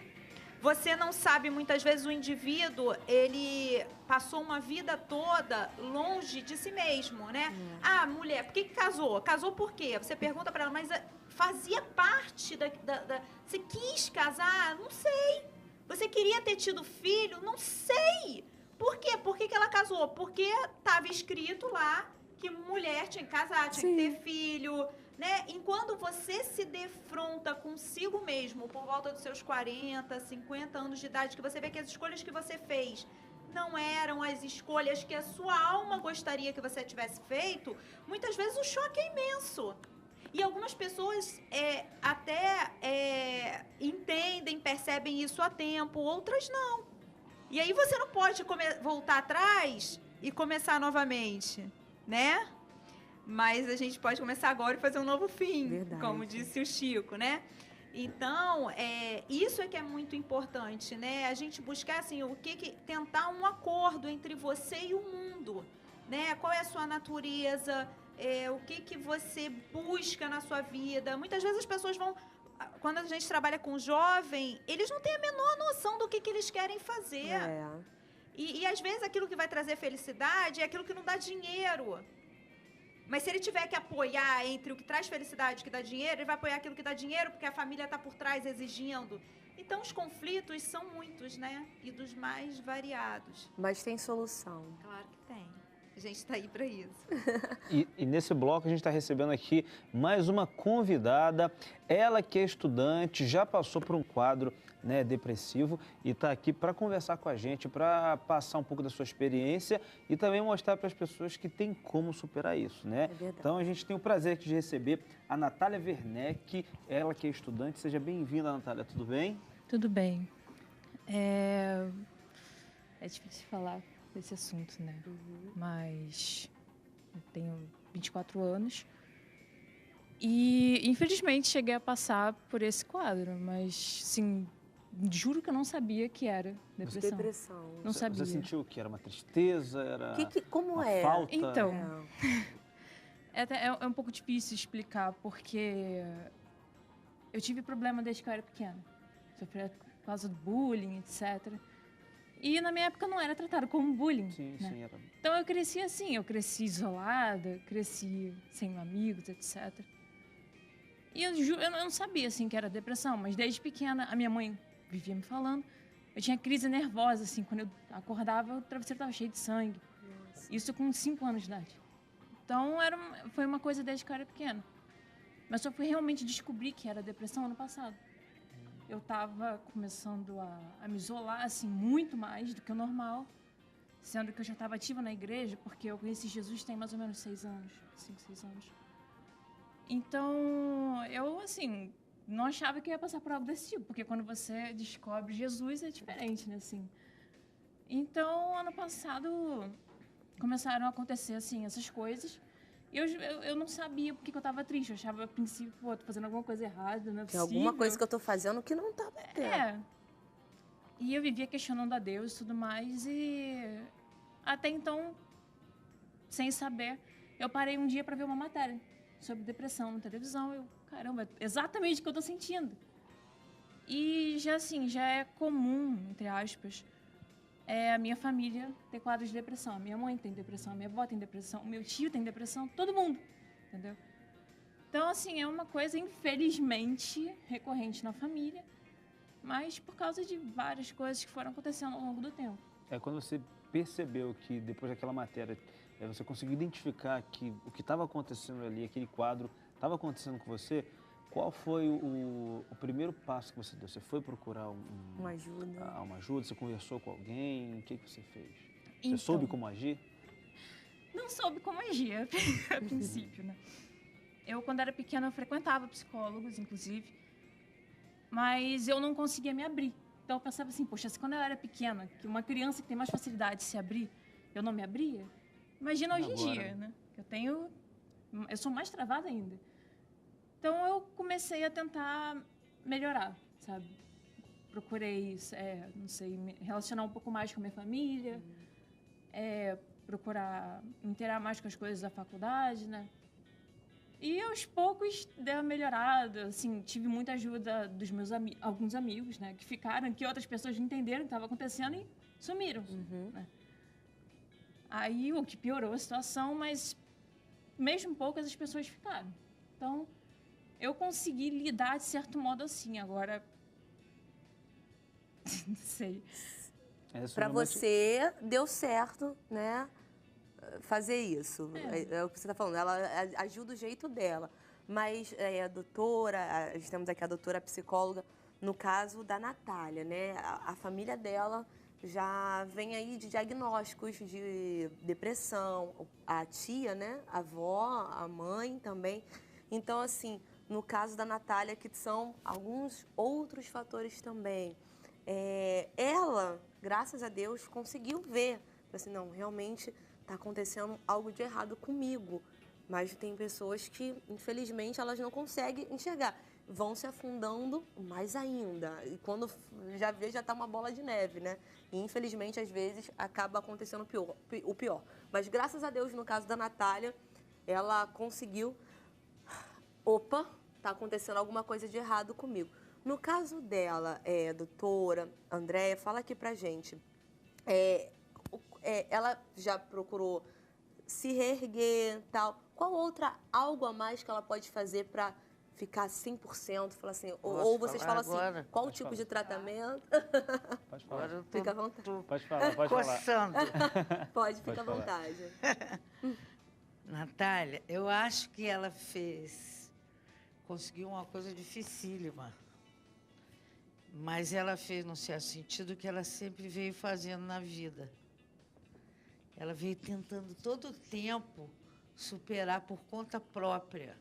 Você não sabe, muitas vezes, o indivíduo, ele passou uma vida toda longe de si mesmo, né? Ah, mulher, por que casou? Casou por quê? Você pergunta para ela, mas fazia parte Você quis casar? Não sei. Você queria ter tido filho? Não sei. Por quê? Por que ela casou? Porque estava escrito lá que mulher tinha que casar, tinha que ter filho, né? Enquanto você se defronta consigo mesmo por volta dos seus 40, 50 anos de idade, que você vê que as escolhas que você fez não eram as escolhas que a sua alma gostaria que você tivesse feito, muitas vezes o choque é imenso. E algumas pessoas até entendem, percebem isso a tempo, outras não. E aí você não pode voltar atrás e começar novamente, né? Mas a gente pode começar agora e fazer um novo fim, verdade, como disse o Chico, né? Então, isso é que é muito importante, né? A gente buscar, assim, tentar um acordo entre você e o mundo, né? Qual é a sua natureza? o que você busca na sua vida. Muitas vezes as pessoas vão... Quando a gente trabalha com jovem, eles não têm a menor noção do que eles querem fazer. E às vezes aquilo que vai trazer felicidade é aquilo que não dá dinheiro. Mas se ele tiver que apoiar entre o que traz felicidade e o que dá dinheiro, ele vai apoiar aquilo que dá dinheiro porque a família está por trás exigindo. Então, os conflitos são muitos, né? E dos mais variados. Mas tem solução. Claro que tem. A gente está aí para isso. E nesse bloco a gente está recebendo aqui mais uma convidada. Ela que é estudante, já passou por um quadro, né, depressivo e está aqui para conversar com a gente, para passar um pouco da sua experiência e também mostrar para as pessoas que tem como superar isso, né? É verdade. Então a gente tem o prazer aqui de receber a Natália Werneck, ela que é estudante. Seja bem-vinda, Natália, tudo bem? Tudo bem. É difícil falar desse assunto, né? Mas eu tenho 24 anos e, infelizmente, cheguei a passar por esse quadro, mas, sim, juro que eu não sabia que era depressão. Depressão. Não sabia. Você sentiu que era uma tristeza, era Como uma é? falta? Então, é um pouco difícil explicar, porque eu tive problema desde que eu era pequena. Sofri por causa do bullying, etc. E na minha época não era tratado como bullying. Sim, né? sim, era. Então eu cresci assim, eu cresci isolada, cresci sem amigos, etc. E eu não sabia assim que era depressão, mas desde pequena a minha mãe vivia me falando. Eu tinha crise nervosa, assim, quando eu acordava o travesseiro estava cheio de sangue. Nossa. Isso com 5 anos de idade. Então foi uma coisa desde que eu era pequena. Mas só fui realmente descobrir que era depressão ano passado. Eu estava começando a me isolar, assim, muito mais do que o normal, sendo que eu já estava ativa na igreja, porque eu conheci Jesus tem mais ou menos 6 anos, 5, 6 anos. Então, eu, assim, não achava que eu ia passar por algo desse tipo, porque quando você descobre Jesus é diferente, né, assim. Então, ano passado, começaram a acontecer, assim, essas coisas. E eu não sabia porque que eu estava triste. Eu achava, a princípio, tô fazendo alguma coisa errada, não é Tem possível. alguma coisa que eu tô fazendo que não tá batendo. E eu vivia questionando a Deus e tudo mais. E até então, sem saber, eu parei um dia para ver uma matéria sobre depressão na televisão. Eu, caramba, é exatamente o que eu tô sentindo. E já assim, já é comum, entre aspas, a minha família ter quadros de depressão. A minha mãe tem depressão, a minha avó tem depressão, o meu tio tem depressão, todo mundo, entendeu? Então, assim, é uma coisa, infelizmente, recorrente na família, mas por causa de várias coisas que foram acontecendo ao longo do tempo. Quando você percebeu que depois daquela matéria, você conseguiu identificar que o que estava acontecendo ali, aquele quadro, estava acontecendo com você, qual foi o primeiro passo que você deu? Você foi procurar Uma ajuda? Uma ajuda? Você conversou com alguém? O que você fez? Então, Você soube como agir? Não soube como agir, a princípio, né? Eu, quando era pequena, eu frequentava psicólogos, inclusive, mas eu não conseguia me abrir. Então, eu pensava assim, poxa, se quando eu era pequena, que uma criança que tem mais facilidade de se abrir, eu não me abria, imagina hoje em dia, né? Eu sou mais travada ainda. Então, eu comecei a tentar melhorar, sabe? Procurei, não sei, me relacionar um pouco mais com a minha família, procurar me inteirar mais com as coisas da faculdade, né? E, aos poucos, deu uma melhorada, assim, tive muita ajuda dos meus alguns amigos, né? Que ficaram, que outras pessoas entenderam o que estava acontecendo e sumiram, né? Aí, o que piorou a situação, mas mesmo poucas as pessoas ficaram. Então, eu consegui lidar de certo modo assim. Agora, não sei. Para você, deu certo, né? Fazer isso. É o que você está falando. Ela ajuda o jeito dela. Mas a doutora, temos aqui a doutora psicóloga, no caso da Natália, né? A família dela já vem aí de diagnósticos de depressão. A tia, né? A avó, a mãe também. Então, assim, no caso da Natália, que são alguns outros fatores também. Ela, graças a Deus, conseguiu ver. Assim, não, realmente está acontecendo algo de errado comigo. Mas tem pessoas que, infelizmente, elas não conseguem enxergar. Vão se afundando mais ainda. E quando já vê, já está uma bola de neve, né? E, infelizmente, às vezes, acaba acontecendo o pior. Mas, graças a Deus, no caso da Natália, ela conseguiu... Opa, tá acontecendo alguma coisa de errado comigo. No caso dela, doutora Andréia, fala aqui pra gente. Ela já procurou se reerguer, tal. Qual algo a mais que ela pode fazer para ficar 100%? Fala assim, ou vocês falam agora? assim, qual o tipo de tratamento? Pode falar. Agora eu tô, Fica à vontade. Pode falar, pode falar. coçando. Pode, fica à falar. vontade. Natália, eu acho que ela conseguiu uma coisa dificílima. Mas ela fez, no certo sentido, o que ela sempre veio fazendo na vida. Ela veio tentando todo o tempo superar por conta própria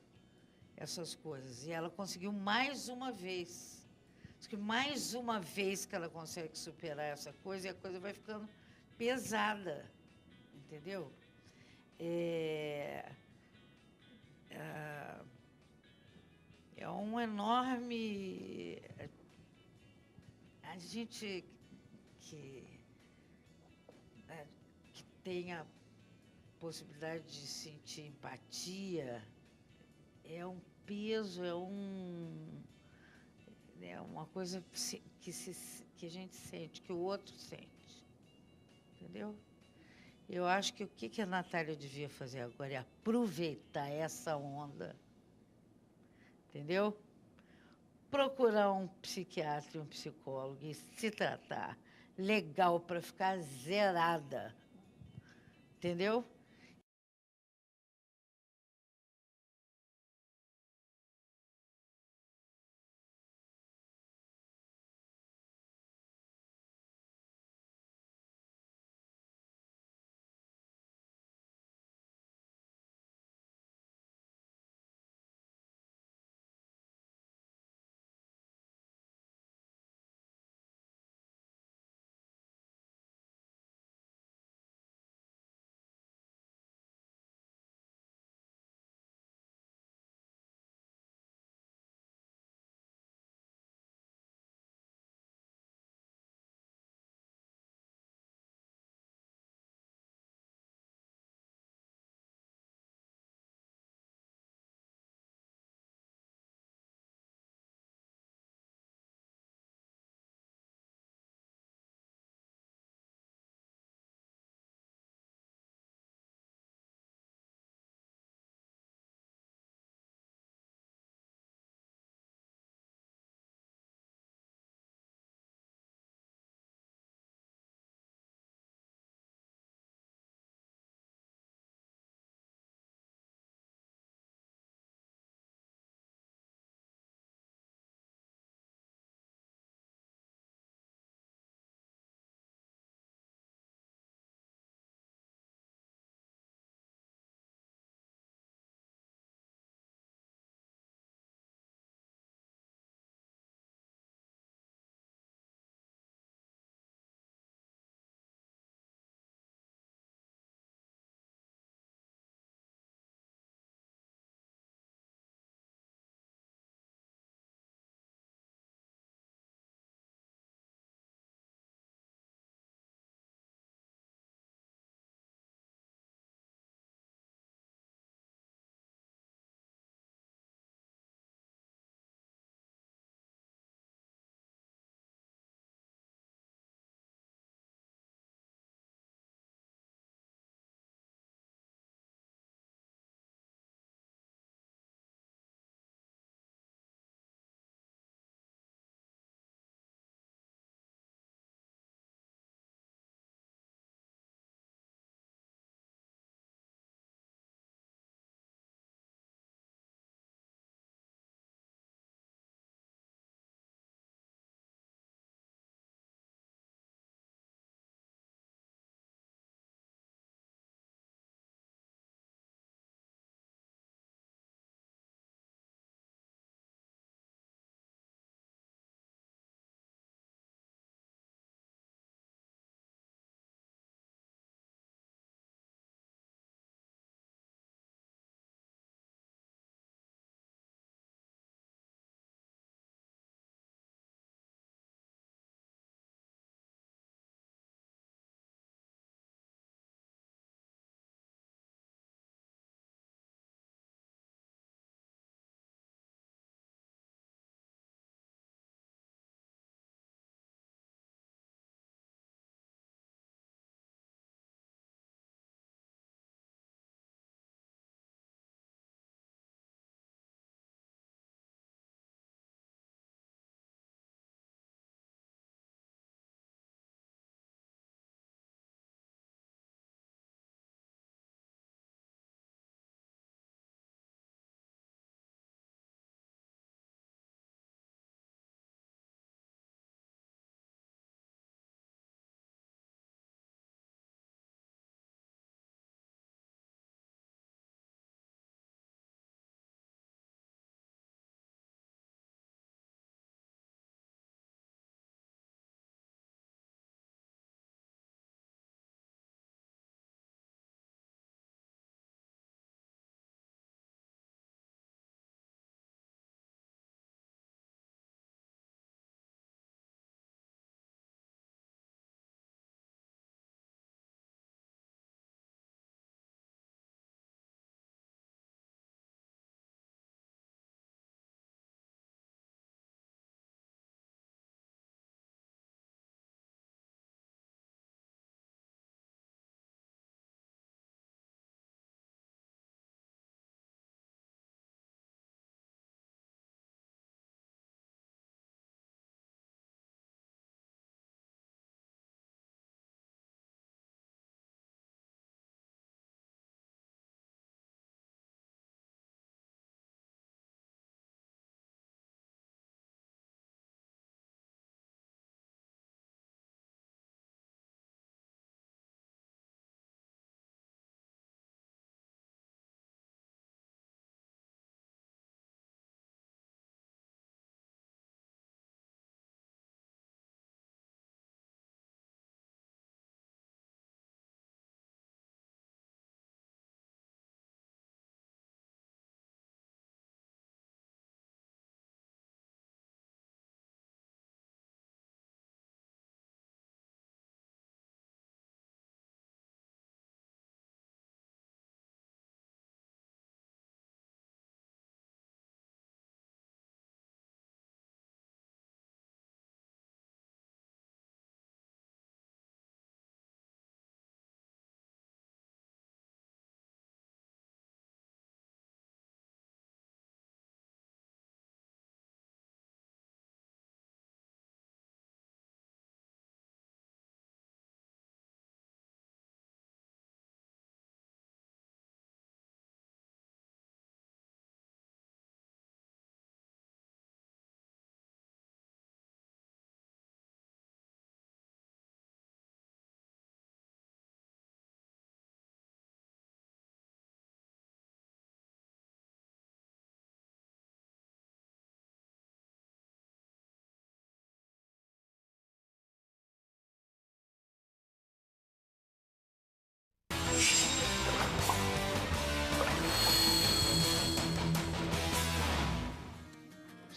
essas coisas. E ela conseguiu mais uma vez. Acho que mais uma vez que ela consegue superar essa coisa, e a coisa vai ficando pesada, entendeu? É um enorme... A gente que tem a possibilidade de sentir empatia é um peso, é uma coisa que a gente sente, que o outro sente, entendeu? Eu acho que o que a Natália devia fazer agora é aproveitar essa onda, entendeu? Procurar um psiquiatra e um psicólogo e se tratar legal para ficar zerada, entendeu?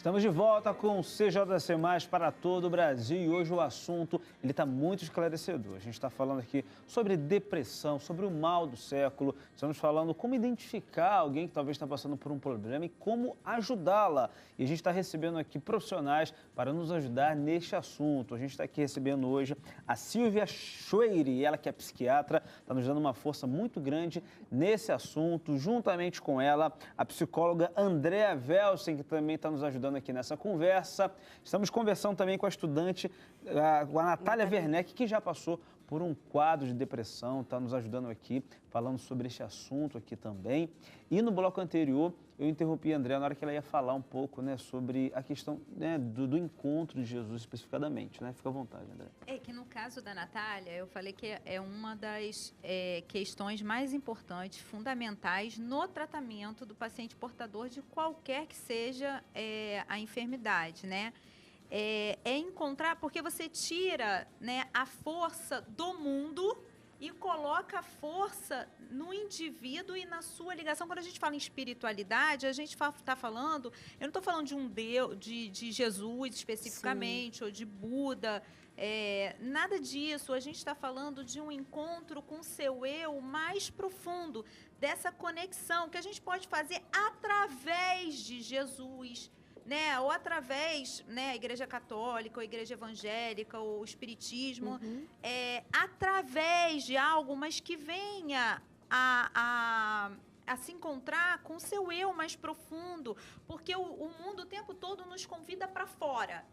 Estamos de volta com o CJC Mais para todo o Brasil e hoje o assunto está muito esclarecedor. A gente está falando aqui sobre depressão, sobre o mal do século. Estamos falando como identificar alguém que talvez está passando por um problema e como ajudá-la. E a gente está recebendo aqui profissionais para nos ajudar neste assunto. A gente está aqui recebendo hoje a Silvia Schweire, ela que é psiquiatra, está nos dando uma força muito grande nesse assunto. Juntamente com ela, a psicóloga Andréa Velsen, que também está nos ajudando aqui nessa conversa. Estamos conversando também com a estudante, com a Natália Werneck, que já passou por um quadro de depressão, está nos ajudando aqui, falando sobre este assunto aqui também. E no bloco anterior, eu interrompi a Andréa na hora que ela ia falar um pouco, né, sobre a questão, né, do encontro de Jesus especificadamente, né? Fica à vontade, Andréa. É que no caso da Natália, eu falei que é uma das questões mais importantes, fundamentais no tratamento do paciente portador de qualquer que seja a enfermidade, né? É encontrar, porque você tira, né, a força do mundo e coloca a força no indivíduo e na sua ligação. Quando a gente fala em espiritualidade, a gente está falando, eu não estou falando de um Deus, de Jesus especificamente, sim, ou de Buda, nada disso. A gente está falando de um encontro com o seu eu mais profundo, dessa conexão que a gente pode fazer através de Jesus, né, ou através, né, a Igreja Católica, ou a Igreja Evangélica, ou o Espiritismo, através de algo, mas que venha a se encontrar com o seu eu mais profundo, porque o mundo o tempo todo nos convida para fora.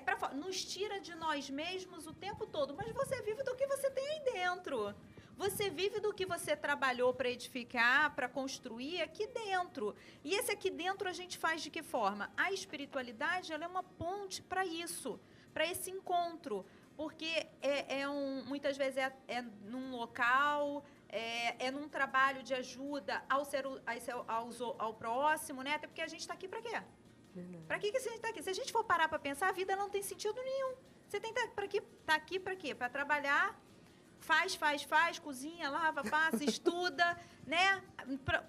Para fora, nos tira de nós mesmos o tempo todo, mas você vive do que você tem aí dentro. Você vive do que você trabalhou para edificar, para construir aqui dentro. E esse aqui dentro a gente faz de que forma? A espiritualidade, ela é uma ponte para isso, para esse encontro. Porque muitas vezes num local, num trabalho de ajuda ao próximo, né? Até porque a gente está aqui para quê? Para que a gente está aqui? Se a gente for parar para pensar, a vida não tem sentido nenhum. Você tem que estar aqui para quê? Para trabalhar. Faz, cozinha, lava, passa, estuda, né?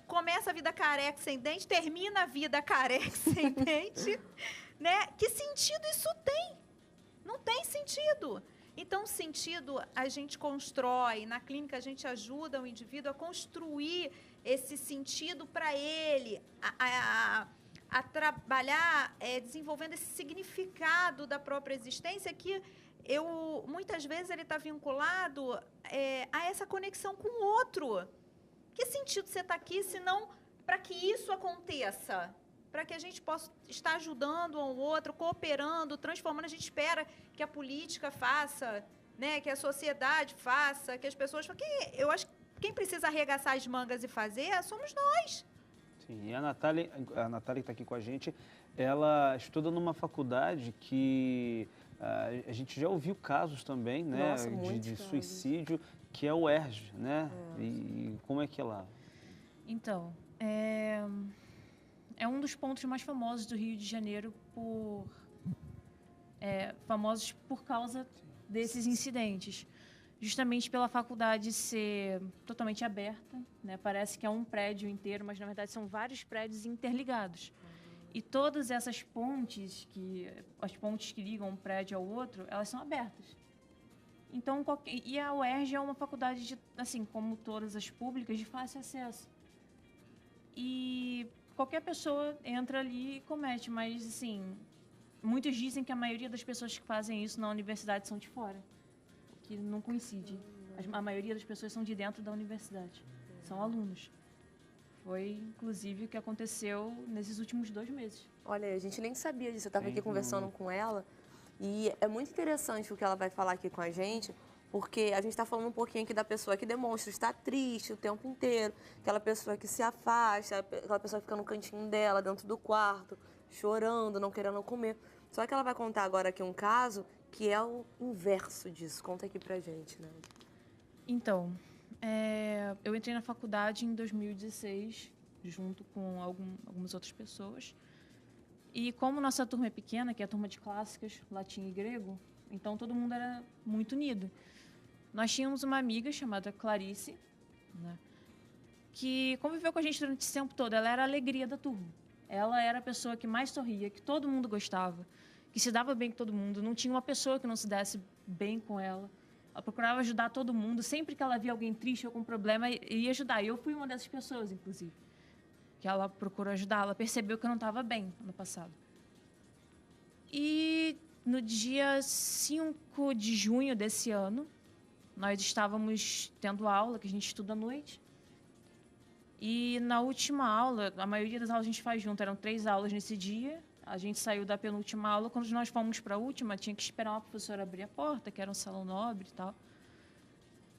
Começa a vida careca sem dente, termina a vida careca sem dente, né? Que sentido isso tem? Não tem sentido. Então, sentido a gente constrói, na clínica a gente ajuda o indivíduo a construir esse sentido para ele, a trabalhar desenvolvendo esse significado da própria existência que muitas vezes ele está vinculado a essa conexão com o outro. Que sentido você está aqui, se não para que isso aconteça? Para que a gente possa estar ajudando um ao outro, cooperando, transformando. A gente espera que a política faça, né, que a sociedade faça, que as pessoas façam. Eu acho que quem precisa arregaçar as mangas e fazer somos nós. Sim, e a Natália que está aqui com a gente, ela estuda numa faculdade que... a gente já ouviu casos também, né? Nossa, de suicídio, que é o ERJ, né? E como é que é lá? Então, é um dos pontos mais famosos do Rio de Janeiro famosos por causa desses incidentes. Justamente pela faculdade ser totalmente aberta, né? Parece que é um prédio inteiro, mas na verdade são vários prédios interligados. E todas essas pontes, as pontes que ligam um prédio ao outro, elas são abertas. Então, e a UERJ é uma faculdade, assim, como todas as públicas, de fácil acesso. E qualquer pessoa entra ali e comete, mas, assim, muitos dizem que a maioria das pessoas que fazem isso na universidade são de fora, o que não coincide. A maioria das pessoas são de dentro da universidade, são alunos. Foi, inclusive, o que aconteceu nesses últimos 2 meses. Olha, a gente nem sabia disso. Eu estava aqui conversando com ela e é muito interessante o que ela vai falar aqui com a gente, porque a gente está falando um pouquinho aqui da pessoa que demonstra estar triste o tempo inteiro, aquela pessoa que se afasta, aquela pessoa que fica no cantinho dela, dentro do quarto, chorando, não querendo comer. Só que ela vai contar agora aqui um caso que é o inverso disso. Conta aqui pra gente, né? Então... eu entrei na faculdade em 2016, junto com algumas outras pessoas. E como nossa turma é pequena, que é a turma de clássicas, latim e grego, então todo mundo era muito unido. Nós tínhamos uma amiga chamada Clarice, né, que conviveu com a gente durante esse tempo todo. Ela era a alegria da turma. Ela era a pessoa que mais sorria, que todo mundo gostava, que se dava bem com todo mundo. Não tinha uma pessoa que não se desse bem com ela. Ela procurava ajudar todo mundo. Sempre que ela via alguém triste ou com problema, ia ajudar. E eu fui uma dessas pessoas, inclusive, que ela procurou ajudar. Ela percebeu que eu não estava bem no passado. E no dia 5 de junho desse ano, nós estávamos tendo aula, que a gente estuda à noite. E na última aula, a maioria das aulas a gente faz junto, eram 3 aulas nesse dia. A gente saiu da penúltima aula. Quando nós fomos para a última, tinha que esperar uma professora abrir a porta, que era um salão nobre e tal.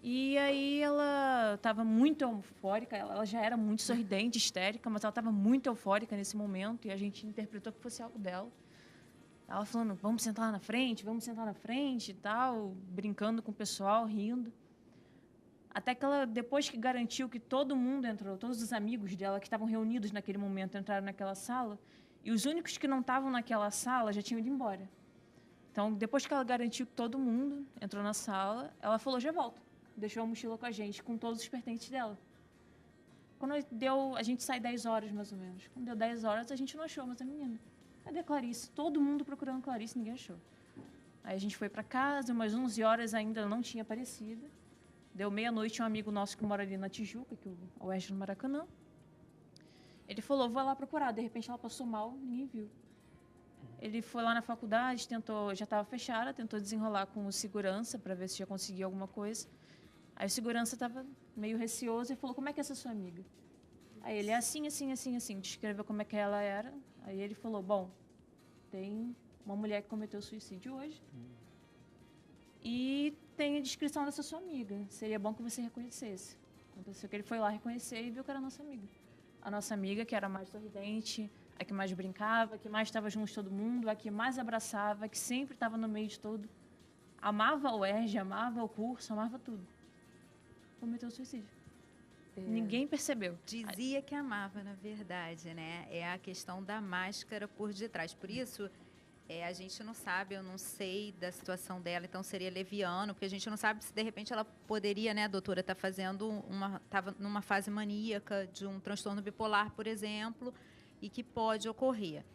E aí ela estava muito eufórica, ela já era muito sorridente, histérica, mas ela estava muito eufórica nesse momento e a gente interpretou que fosse algo dela. Ela falando, vamos sentar lá na frente e tal, brincando com o pessoal, rindo. Até que ela, depois que garantiu que todo mundo entrou, todos os amigos dela que estavam reunidos naquele momento entraram naquela sala, e os únicos que não estavam naquela sala já tinham ido embora. Então, depois que ela garantiu que todo mundo entrou na sala, ela falou, já volto. Deixou a mochila com a gente, com todos os pertences dela. Quando a gente sai 10 horas, mais ou menos. Quando deu 10 horas, a gente não achou mais a menina. Cadê a Clarice? Todo mundo procurando Clarice, ninguém achou. Aí a gente foi para casa, umas 11 horas ainda não tinha aparecido. Deu meia-noite, um amigo nosso que mora ali na Tijuca, que é o oeste do Maracanã. Ele falou, vou lá procurar. De repente, ela passou mal, ninguém viu. Ele foi lá na faculdade, já estava fechada, tentou desenrolar com o segurança para ver se já conseguia alguma coisa. Aí o segurança estava meio receoso e falou, como é que é essa sua amiga? Aí ele, assim, descreveu como é que ela era. Aí ele falou, bom, tem uma mulher que cometeu suicídio hoje e tem a descrição dessa sua amiga. Seria bom que você reconhecesse. Aconteceu que ele foi lá reconhecer e viu que era a nossa amiga. A nossa amiga, que era a mais sorridente, a que mais brincava, a que mais estava junto de todo mundo, a que mais abraçava, a que sempre estava no meio de todo. Amava o UERJ, amava o curso, amava tudo. Cometeu suicídio. Ninguém percebeu. Dizia que amava, na verdade, né? É a questão da máscara por detrás. Por isso, a gente não sabe, eu não sei da situação dela, então seria leviano, porque a gente não sabe se, de repente, ela poderia, né, doutora, estava numa fase maníaca de um transtorno bipolar, por exemplo, e que pode ocorrer.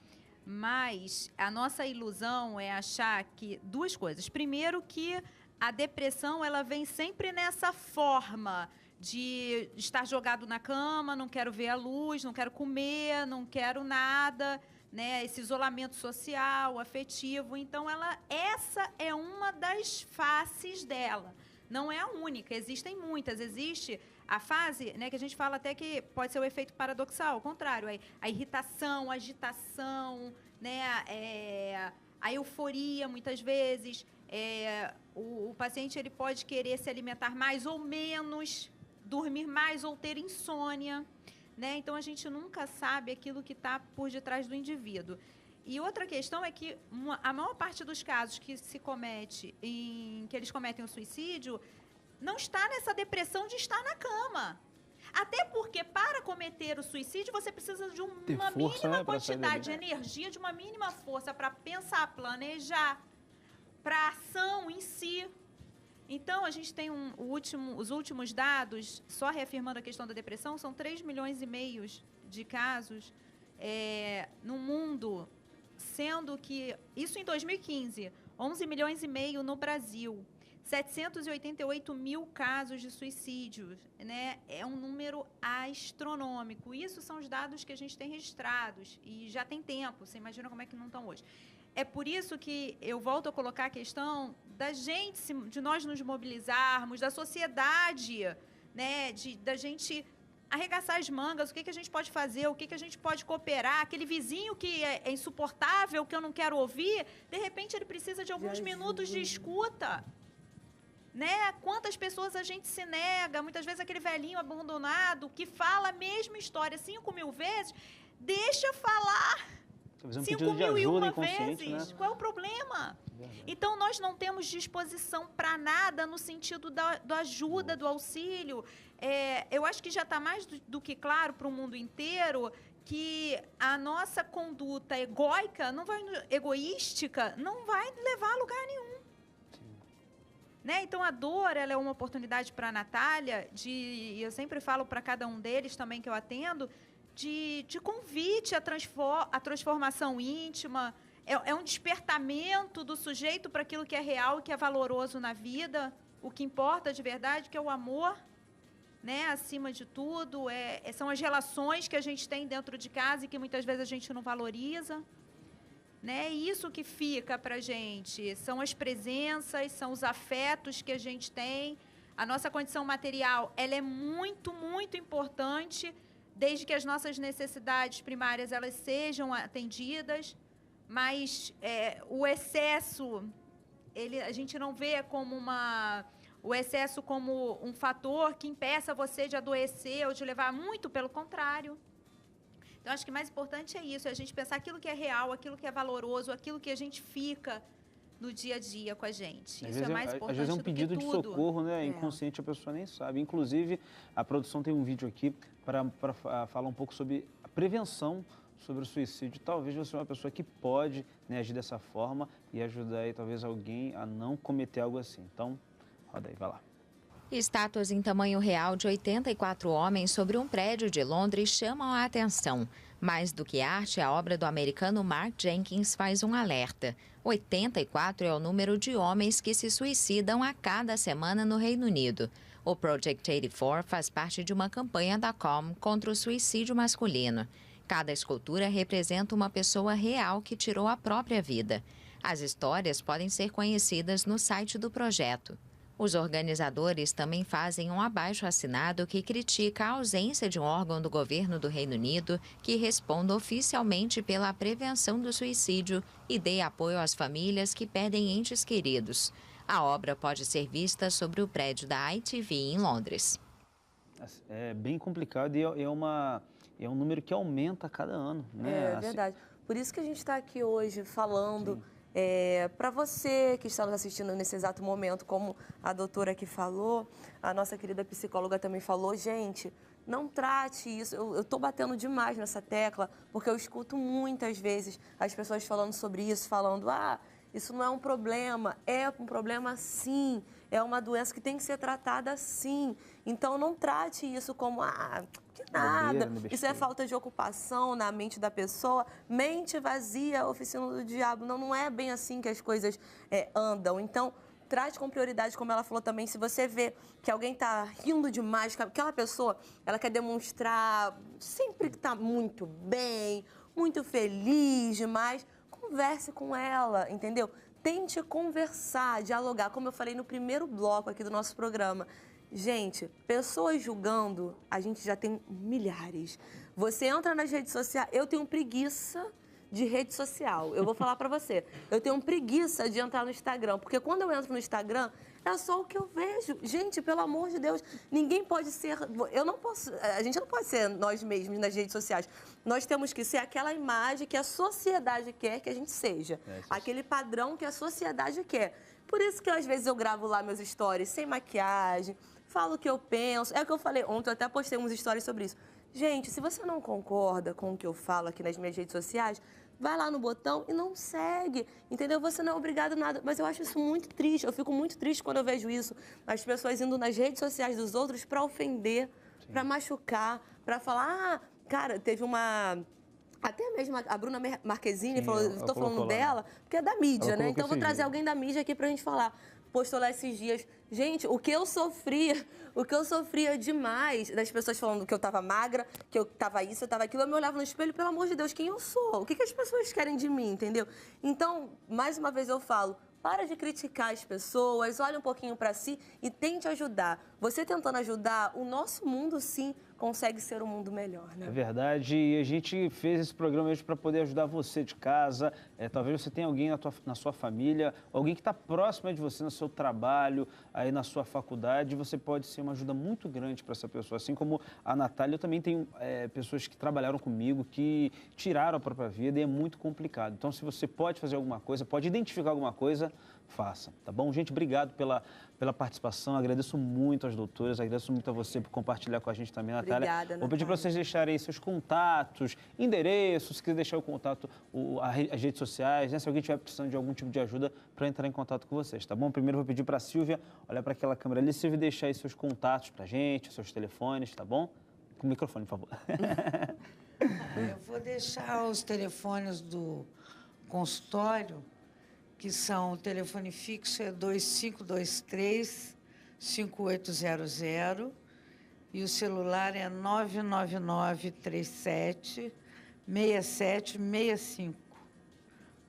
Mas a nossa ilusão é achar que 2 coisas. Primeiro, que a depressão ela vem sempre nessa forma de estar jogado na cama, não quero ver a luz, não quero comer, não quero nada, né? Esse isolamento social, afetivo. Então, essa é uma das faces dela. Não é a única, existem muitas. Existe a fase, né, que a gente fala até que pode ser o efeito paradoxal, ao contrário, a irritação, a agitação, né, a euforia, muitas vezes. O paciente ele pode querer se alimentar mais ou menos, dormir mais ou ter insônia, né? Então, a gente nunca sabe aquilo que está por detrás do indivíduo. E outra questão é que a maior parte dos casos que que eles cometem o suicídio não está nessa depressão de estar na cama. Até porque, para cometer o suicídio, você precisa de uma mínima quantidade de energia, de uma mínima força para pensar, planejar, para ação em si. Então, a gente tem os últimos dados, só reafirmando a questão da depressão, são 3,5 milhões de casos no mundo, sendo que, isso em 2015, 11,5 milhões no Brasil, 788 mil casos de suicídio, né? É um número astronômico. Isso são os dados que a gente tem registrados e já tem tempo, você imagina como é que não estão hoje. É por isso que eu volto a colocar a questão da gente, de nós nos mobilizarmos, da sociedade, né, da gente arregaçar as mangas, o que a gente pode fazer, o que a gente pode cooperar, aquele vizinho que é insuportável, que eu não quero ouvir, de repente ele precisa de alguns minutos de escuta. Né? Quantas pessoas a gente se nega, muitas vezes aquele velhinho abandonado que fala a mesma história 5.000 vezes, deixa falar 5.001 vezes. Né? Qual é o problema? Então, nós não temos disposição para nada no sentido da ajuda, do auxílio. Eu acho que já está mais do que claro para o mundo inteiro que a nossa conduta egóica, egoística, não vai levar a lugar nenhum. Né? Então, a dor ela é uma oportunidade para a Natália, eu sempre falo para cada um deles também que eu atendo, de convite à transformação íntima. É um despertamento do sujeito para aquilo que é real e que é valoroso na vida, o que importa de verdade, que é o amor, né? Acima de tudo, são as relações que a gente tem dentro de casa e que muitas vezes a gente não valoriza. Né? Isso que fica para a gente, são as presenças, são os afetos que a gente tem. A nossa condição material, ela é muito, muito importante, desde que as nossas necessidades primárias elas sejam atendidas. Mas o excesso, a gente não vê como o excesso como um fator que impeça você de adoecer ou de levar, muito pelo contrário. Então, acho que o mais importante é isso, é a gente pensar aquilo que é real, aquilo que é valoroso, aquilo que a gente fica no dia a dia com a gente. Isso é mais importante. Às vezes é um pedido de socorro, né? Inconsciente, a pessoa nem sabe. Inclusive, a produção tem um vídeo aqui para falar um pouco sobre a prevenção sobre o suicídio. Talvez você é uma pessoa que pode, né, agir dessa forma e ajudar aí, talvez alguém a não cometer algo assim. Então, roda aí, vai lá. Estátuas em tamanho real de 84 homens sobre um prédio de Londres chamam a atenção. Mais do que arte, a obra do americano Mark Jenkins faz um alerta. 84 é o número de homens que se suicidam a cada semana no Reino Unido. O Project 84 faz parte de uma campanha da COM contra o suicídio masculino. Cada escultura representa uma pessoa real que tirou a própria vida. As histórias podem ser conhecidas no site do projeto. Os organizadores também fazem um abaixo-assinado que critica a ausência de um órgão do governo do Reino Unido que responda oficialmente pela prevenção do suicídio e dê apoio às famílias que perdem entes queridos. A obra pode ser vista sobre o prédio da ITV em Londres. É bem complicado e é um número que aumenta a cada ano, né? É verdade. Por isso que a gente está aqui hoje falando para você que está nos assistindo nesse exato momento, como a doutora aqui falou, a nossa querida psicóloga também falou, gente, não trate isso. Eu estou batendo demais nessa tecla, porque eu escuto muitas vezes as pessoas falando sobre isso, falando, isso não é um problema. É um problema, sim. É uma doença que tem que ser tratada, sim. Então, não trate isso como, que nada. Isso é falta de ocupação na mente da pessoa. Mente vazia, oficina do diabo. Não é bem assim que as coisas andam. Então, trate com prioridade, como ela falou também. Se você vê que alguém está rindo demais, que aquela pessoa, ela quer demonstrar sempre que está muito bem, muito feliz demais, converse com ela, entendeu? Tente conversar, dialogar, como eu falei no primeiro bloco aqui do nosso programa. Gente, pessoas julgando, a gente já tem milhares. Você entra nas redes sociais, eu tenho preguiça de rede social. Eu vou falar pra você, eu tenho preguiça de entrar no Instagram, porque quando eu entro no Instagram, é só o que eu vejo. Gente, pelo amor de Deus, ninguém pode ser... a gente não pode ser nós mesmos nas redes sociais. Nós temos que ser aquela imagem que a sociedade quer que a gente seja. Aquele padrão que a sociedade quer. Por isso que às vezes eu gravo lá meus stories sem maquiagem, falo o que eu penso. É o que eu falei ontem, eu até postei uns stories sobre isso. Gente, se você não concorda com o que eu falo aqui nas minhas redes sociais, vai lá no botão e não segue, entendeu? Você não é obrigado a nada, mas eu acho isso muito triste, eu fico muito triste quando eu vejo isso, as pessoas indo nas redes sociais dos outros para ofender, para machucar, para falar, cara, teve uma... Até mesmo a Bruna Marquezine falou, estou falando dela, porque é da mídia, né? Então eu vou trazer alguém da mídia aqui pra gente falar. Postou lá esses dias. Gente, o que eu sofria demais das pessoas falando que eu tava magra, que eu tava isso, eu tava aquilo. Eu me olhava no espelho, pelo amor de Deus, quem eu sou? O que as pessoas querem de mim, entendeu? Então, mais uma vez eu falo, para de criticar as pessoas, olha um pouquinho para si e tente ajudar. Você tentando ajudar, o nosso mundo, sim, consegue ser um mundo melhor, né? É verdade, e a gente fez esse programa hoje para poder ajudar você de casa. Talvez você tenha alguém na sua família, alguém que está próximo de você no seu trabalho, aí na sua faculdade. Você pode ser uma ajuda muito grande para essa pessoa. Assim como a Natália, eu também tenho pessoas que trabalharam comigo, que tiraram a própria vida e é muito complicado. Então, se você pode fazer alguma coisa, pode identificar alguma coisa, faça, tá bom? Gente, obrigado pela participação, agradeço muito às doutoras, agradeço muito a você por compartilhar com a gente também, Natália. Obrigada, Natália. Vou pedir para vocês deixarem aí seus contatos, endereços, se quiser deixar o contato, as redes sociais, né? Se alguém estiver precisando de algum tipo de ajuda, para entrar em contato com vocês, tá bom? Primeiro vou pedir para a Silvia, olhar para aquela câmera ali, Silvia, deixar aí seus contatos para a gente, seus telefones, tá bom? Com o microfone, por favor. Eu vou deixar os telefones do consultório, que são o telefone fixo é 2523-5800 e o celular é 99937-6765.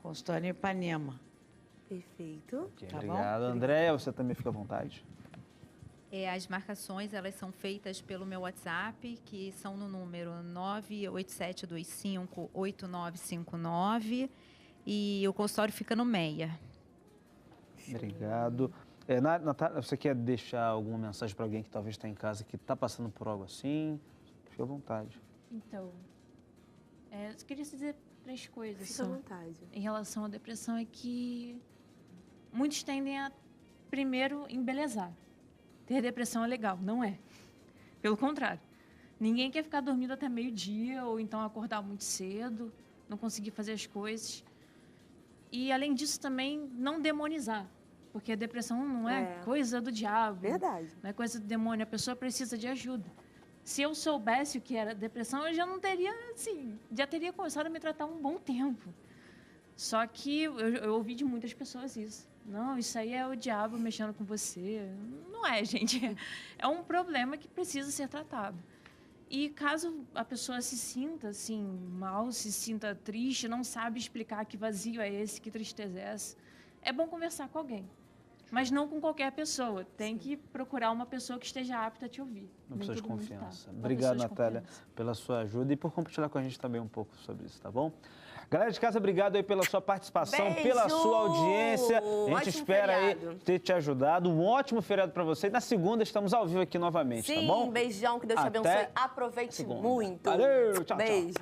Consultório em Ipanema. Perfeito. Ok, Tá bom? obrigado. Andréia, você também fica à vontade. As marcações, elas são feitas pelo meu WhatsApp, que são no número 987258959 e o consultório fica no Meia. Obrigado. Natália, você quer deixar alguma mensagem para alguém que talvez está em casa que está passando por algo assim? Fique à vontade. Então, eu queria dizer 3 coisas Fica à só vontade. em relação à depressão. É que muitos tendem a, primeiro, embelezar. Ter depressão é legal, não é. Pelo contrário. Ninguém quer ficar dormindo até meio-dia ou então acordar muito cedo, não conseguir fazer as coisas. E, além disso, também não demonizar. Porque a depressão não é coisa do diabo. Verdade. Não é coisa do demônio. A pessoa precisa de ajuda. Se eu soubesse o que era depressão, eu já não teria, assim, já teria começado a me tratar um bom tempo. Só que eu ouvi de muitas pessoas isso. Não, isso aí é o diabo mexendo com você. Não é, gente. É um problema que precisa ser tratado. E caso a pessoa se sinta assim, mal, se sinta triste, não sabe explicar que vazio é esse, que tristeza é essa, é bom conversar com alguém. Mas não com qualquer pessoa. Tem que procurar uma pessoa que esteja apta a te ouvir. Uma Nem pessoa de todo mundo tá. confiança. Uma Obrigado, pessoa de Natália, confiança. pela sua ajuda e por compartilhar com a gente também um pouco sobre isso, tá bom? Galera de casa, obrigado aí pela sua participação, Beijo! pela sua audiência. A gente Ótimo espera feriado. aí ter te ajudado. Um ótimo feriado para você. E na segunda estamos ao vivo aqui novamente, Sim, tá bom? beijão, que Deus te Até abençoe. Aproveite segunda. muito. Valeu, tchau, tchau. Beijo.